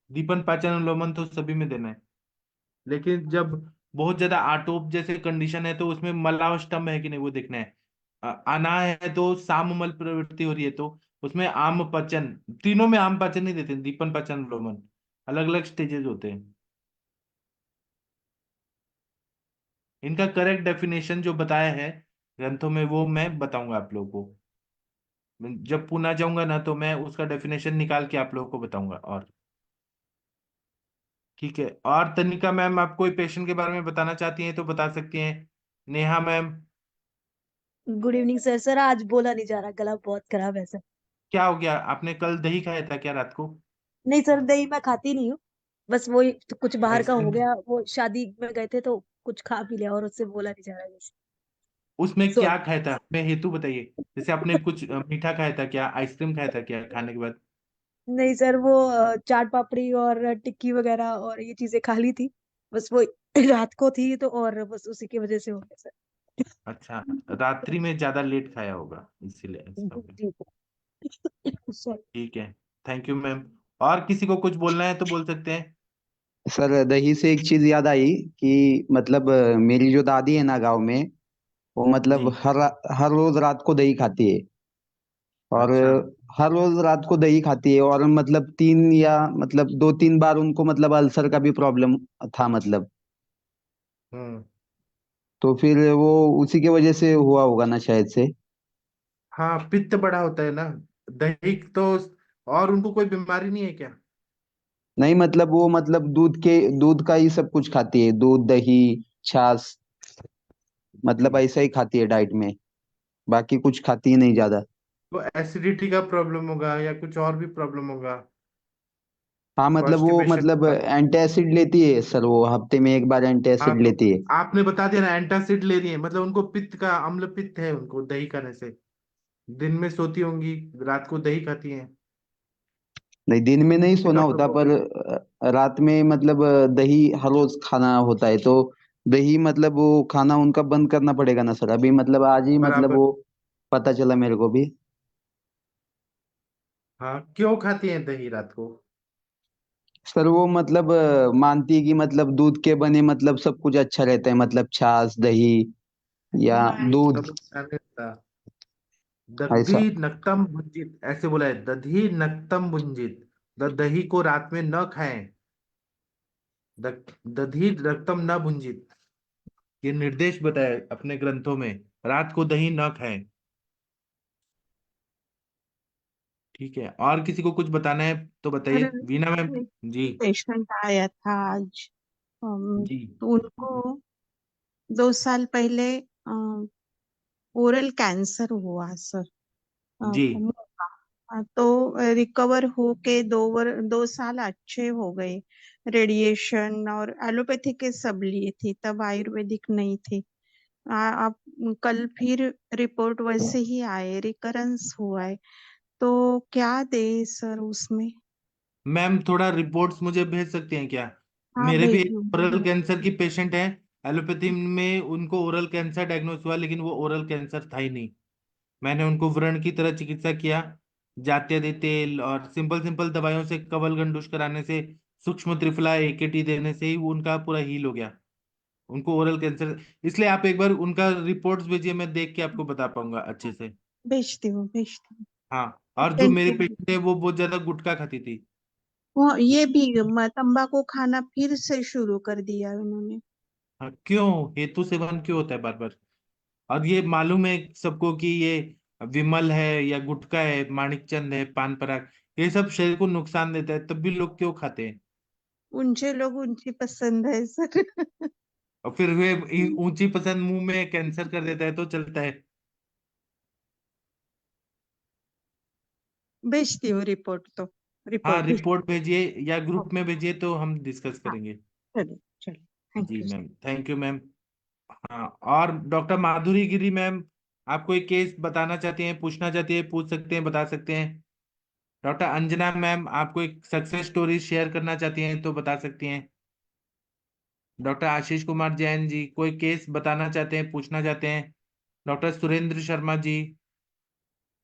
Speaker 2: दीपन पाचन अनुलोमन तो सभी में देना है। लेकिन जब बहुत ज्यादा आटोप जैसे कंडीशन है तो उसमें मलावष्टम है कि नहीं वो देखना है। आना है तो साममल प्रवृत्ति हो रही है तो उसमें आम पचन, तीनों में आम पाचन नहीं देते, दीपन पाचन अनुलोमन अलग अलग स्टेजेस होते हैं। इनका करेक्ट डेफिनेशन जो बताया है ग्रंथों में वो मैं बताऊंगा आप लोगों को। जब पुणे जाऊंगा ना तो मैं उसका डेफिनेशन निकाल के आप लोगों को बताऊंगा। और ठीक है। और तनिका मैम, आप कोई पेशेंट के बारे में बताना चाहती हैं तो बता सकती हैं। Neha ma'am.
Speaker 8: Good evening sir. Sir आज बोला नहीं जा रहा, गला बहुत खराब है सर।
Speaker 2: क्या हो गया? आपने कल दही खाया था क्या रात को?
Speaker 8: नहीं सर, दही मैं खाती नहीं हूँ। बस वही तो कुछ बाहर का हो
Speaker 2: आइसक्रीम?
Speaker 8: गया, वो शादी में गए थे तो कुछ खा पी लिया और उससे बोला नहीं जा रहा जैसे।
Speaker 2: उसमें क्या
Speaker 8: सॉरी।
Speaker 2: खाया था? मैं हेतु बताइए। जैसे आपने कुछ मीठा खाया था क्या? आइसक्रीम खाया था क्या खाने के बाद?
Speaker 8: नहीं सर, वो चाट पापड़ी और टिक्की वगैरह और ये चीजें खा ली थी। बस वो रात को थी तो, और बस उसी की वजह से हो गया सर।
Speaker 2: अच्छा, रात्रि में ज्यादा लेट खाया होगा इसीलिए ऐसा हो गया।
Speaker 8: जी सर।
Speaker 2: ठीक है। Thank you ma'am. और किसी को कुछ बोलना है तो बोल सकते हैं।
Speaker 4: सर दही से एक चीज याद आई कि मतलब मेरी जो दादी है ना गांव में, वो
Speaker 2: जी।
Speaker 4: मतलब हर रोज रात को दही खाती है। और
Speaker 2: अच्छा।
Speaker 4: हर रोज रात को दही खाती है, और मतलब 2-3 बार उनको मतलब अल्सर का भी प्रॉब्लम था मतलब।
Speaker 2: हम्म।
Speaker 4: तो फिर वो उसी के वजह से हुआ होगा ना शायद से।
Speaker 2: हाँ, पित्त बड़ा होता है ना। दही तो। और उनको कोई बीमारी नहीं है क्या?
Speaker 4: नहीं मतलब वो मतलब दूध का ही सब कुछ खाती है, दूध दही छाछ, मतलब
Speaker 2: जी।
Speaker 4: ऐसा ही खाती है डाइट में। बाकी कुछ खाती ही नहीं ज्यादा।
Speaker 2: तो एसिडिटी का प्रॉब्लम होगा या कुछ और भी प्रॉब्लम होगा।
Speaker 4: हाँ मतलब वो
Speaker 2: कॉन्स्टिपेशन
Speaker 4: मतलब
Speaker 2: होगा।
Speaker 4: एंटासिड लेती है सर, वो हफ्ते में एक बार
Speaker 2: हाँ,
Speaker 4: एंटासिड
Speaker 2: तो
Speaker 4: लेती है।
Speaker 2: आपने बता दिया ना, एंटासिड ले रही है मतलब उनको पित्त का अम्ल पित्त है उनको दही खाने से। दिन में सोती होंगी, रात को दही खाती हैं।
Speaker 4: नहीं दिन में नहीं
Speaker 2: पित्त
Speaker 4: सोना
Speaker 2: का
Speaker 4: होता,
Speaker 2: प्रभाव
Speaker 4: पर
Speaker 2: है।
Speaker 4: रात में मतलब दही हर रोज खाना होता है, तो दही मतलब वो खाना उनका बंद करना पड़ेगा ना सर, अभी मतलब आज ही मतलब
Speaker 2: बराबर।
Speaker 4: वो पता चला मेरे को भी।
Speaker 2: हाँ, क्यों खाती हैं दही रात को?
Speaker 4: सर वो मतलब मानती है कि मतलब दूध के बने मतलब सब कुछ अच्छा रहता है, मतलब छाछ दही या दूध,
Speaker 2: सब ध्यान रहता।
Speaker 4: ऐसा।
Speaker 2: दधी नक्तम भुंजित ऐसे बोला है, दधी नक्तम भुंजित। दही को रात में न खाएं। दधी रक्तम न भुंजित। ये निर्देश बताए अपने ग्रंथों में। रात को दही न खाएं। ठीक है। और किसी को कुछ बताना है तो
Speaker 3: और
Speaker 2: बताइए, वीना मैम। जी।
Speaker 3: पेशेंट आया था आज।
Speaker 2: जी।
Speaker 3: तो उनको 2 साल पहले ओरल कैंसर हुआ सर।
Speaker 2: जी।
Speaker 3: मुंह का। तो रिकवर होके 2 साल अच्छे हो गए। रेडिएशन और एलोपैथी के सब लिए थी, तब आयुर्वेदिक नहीं थी। आप कल फिर रिपोर्ट वैसे ही आए, रिकरेंस हुआ है। तो क्या दे सर उसमें?
Speaker 2: मैम, थोड़ा रिपोर्ट्स मुझे भेज सकते हैं क्या?
Speaker 3: हाँ
Speaker 2: मेरे भी एक
Speaker 3: भेजूंगी।
Speaker 2: ओरल कैंसर की पेशेंट है। एलोपैथी में उनको ओरल कैंसर डायग्नोस हुआ, लेकिन वो ओरल कैंसर था ही नहीं। मैंने उनको व्रण की तरह चिकित्सा किया। जात्यदि तेल और सिंपल सिंपल दवाइयों से, कवल गंडूश कराने से, सूक्ष्म त्रिफला एकेटी देने से ही वो उनका पूरा हील हो गया। उनको ओरल कैंसर। इसलिए आप एक बार उनका रिपोर्ट्स भेजिए, मैं देख के आपको बता पाऊंगा अच्छे से।
Speaker 3: भेजती हूँ भेजती हूँ।
Speaker 2: हाँ। और जो
Speaker 3: थैंक
Speaker 2: मेरे
Speaker 3: यू।
Speaker 2: पेशेंट है वो बहुत ज्यादा गुटखा खाती थी।
Speaker 3: वो ये भी तंबाकू खाना फिर से शुरू कर दिया उन्होंने।
Speaker 2: हाँ, क्यों? हेतु सेवन क्यों होता है बार बार? और ये मालूम है सबको कि ये विमल है या गुटखा है, माणिकचंद है, पान पराग, ये सब शरीर को नुकसान देता है, तब भी लोग क्यों खाते हैं?
Speaker 3: उनचे लोग उनकी पसंद है सर।
Speaker 2: और फिर वे ऊंची पसंद मुंह में कैंसर कर देता है तो चलता है।
Speaker 3: भेजती हूँ रिपोर्ट तो।
Speaker 2: हाँ,
Speaker 3: रिपोर्ट भेज।
Speaker 2: रिपोर्ट भेजिए या ग्रुप में
Speaker 3: ओके।
Speaker 2: भेजिए तो हम डिस्कस
Speaker 3: हाँ
Speaker 2: करेंगे।
Speaker 3: चलिए चलिए। थैंक
Speaker 2: जी
Speaker 3: you.
Speaker 2: Ma'am, thank you ma'am. हाँ, और डॉक्टर माधुरी गिरी मैम, आप कोई केस बताना चाहती हैं, पूछना चाहती है, पूछ सकते हैं, बता सकते हैं। डॉक्टर अंजना मैम, आप कोई सक्सेस स्टोरी शेयर करना चाहती हैं तो बता सकती हैं। डॉक्टर आशीष कुमार जैन जी, कोई केस बताना चाहते हैं, पूछना चाहते हैं। डॉक्टर सुरेंद्र शर्मा जी,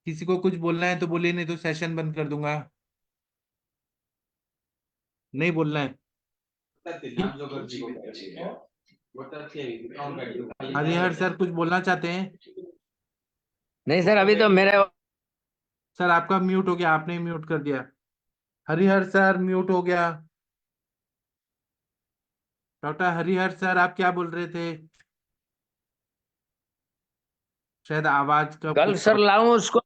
Speaker 2: किसी को कुछ बोलना है तो बोलिए, नहीं तो सेशन बंद कर दूंगा। नहीं बोलना है? हरिहर सर कुछ बोलना चाहते हैं?
Speaker 10: नहीं सर, अभी तो मेरे
Speaker 2: सर आपका म्यूट हो गया, आपने म्यूट कर दिया। हरिहर सर म्यूट हो गया। डॉक्टर हरिहर सर, आप क्या बोल रहे थे? शायद आवाज का
Speaker 10: कल
Speaker 2: कुछ
Speaker 10: सर
Speaker 2: प्रॉब्लम।
Speaker 10: लाऊं उसको।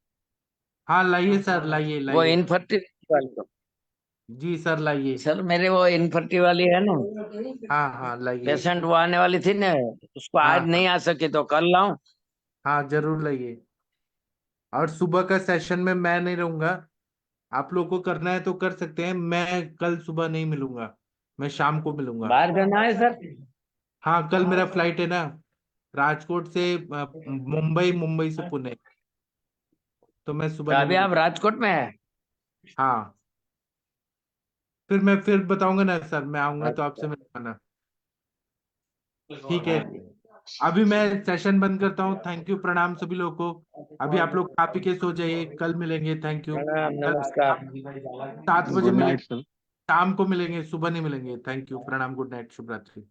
Speaker 2: हाँ लाइए सर, लाइए
Speaker 10: वो
Speaker 2: लाइए।
Speaker 10: इनफर्टिलिटी वाली को।
Speaker 2: जी सर लाइए।
Speaker 10: सर मेरे वो इनफर्टिलिटी वाली है ना,
Speaker 2: हाँ हाँ लाइए।
Speaker 10: पेशेंट वो आने वाली थी ना, उसको
Speaker 2: हाँ
Speaker 10: आज नहीं आ सके तो कल लाऊं।
Speaker 2: हाँ जरूर लाइए। और सुबह का सेशन में मैं नहीं रहूंगा, आप लोगों को करना है तो कर सकते हैं, मैं कल सुबह नहीं मिलूंगा, मैं शाम को मिलूंगा।
Speaker 10: बाहर जाना है सर?
Speaker 2: हाँ कल मेरा फ्लाइट है ना, राजकोट से मुंबई, मुंबई से पुणे, तो मैं सुबह
Speaker 10: तो
Speaker 2: नहीं
Speaker 10: अभी आप
Speaker 2: मिलूंगा।
Speaker 10: राजकोट में है?
Speaker 2: हाँ फिर मैं फिर बताऊंगा ना सर, मैं आऊंगा तो आपसे
Speaker 10: अच्छा।
Speaker 2: मिलवाना। ठीक है,
Speaker 10: हाँ जी।
Speaker 2: अभी मैं सेशन बंद करता हूँ। थैंक यू, प्रणाम सभी लोगों को। अभी आप लोग खा पी के सो जाइए, कल मिलेंगे। Thank you.
Speaker 10: प्रणाम,
Speaker 2: कल
Speaker 10: नमस्कार।
Speaker 2: 7 बजे
Speaker 9: गुड नाइट
Speaker 2: मिलेंगे,
Speaker 9: सर।
Speaker 2: शाम को मिलेंगे, सुबह नहीं मिलेंगे। थैंक यू, प्रणाम, गुड नाइट, शुभ रात्रि।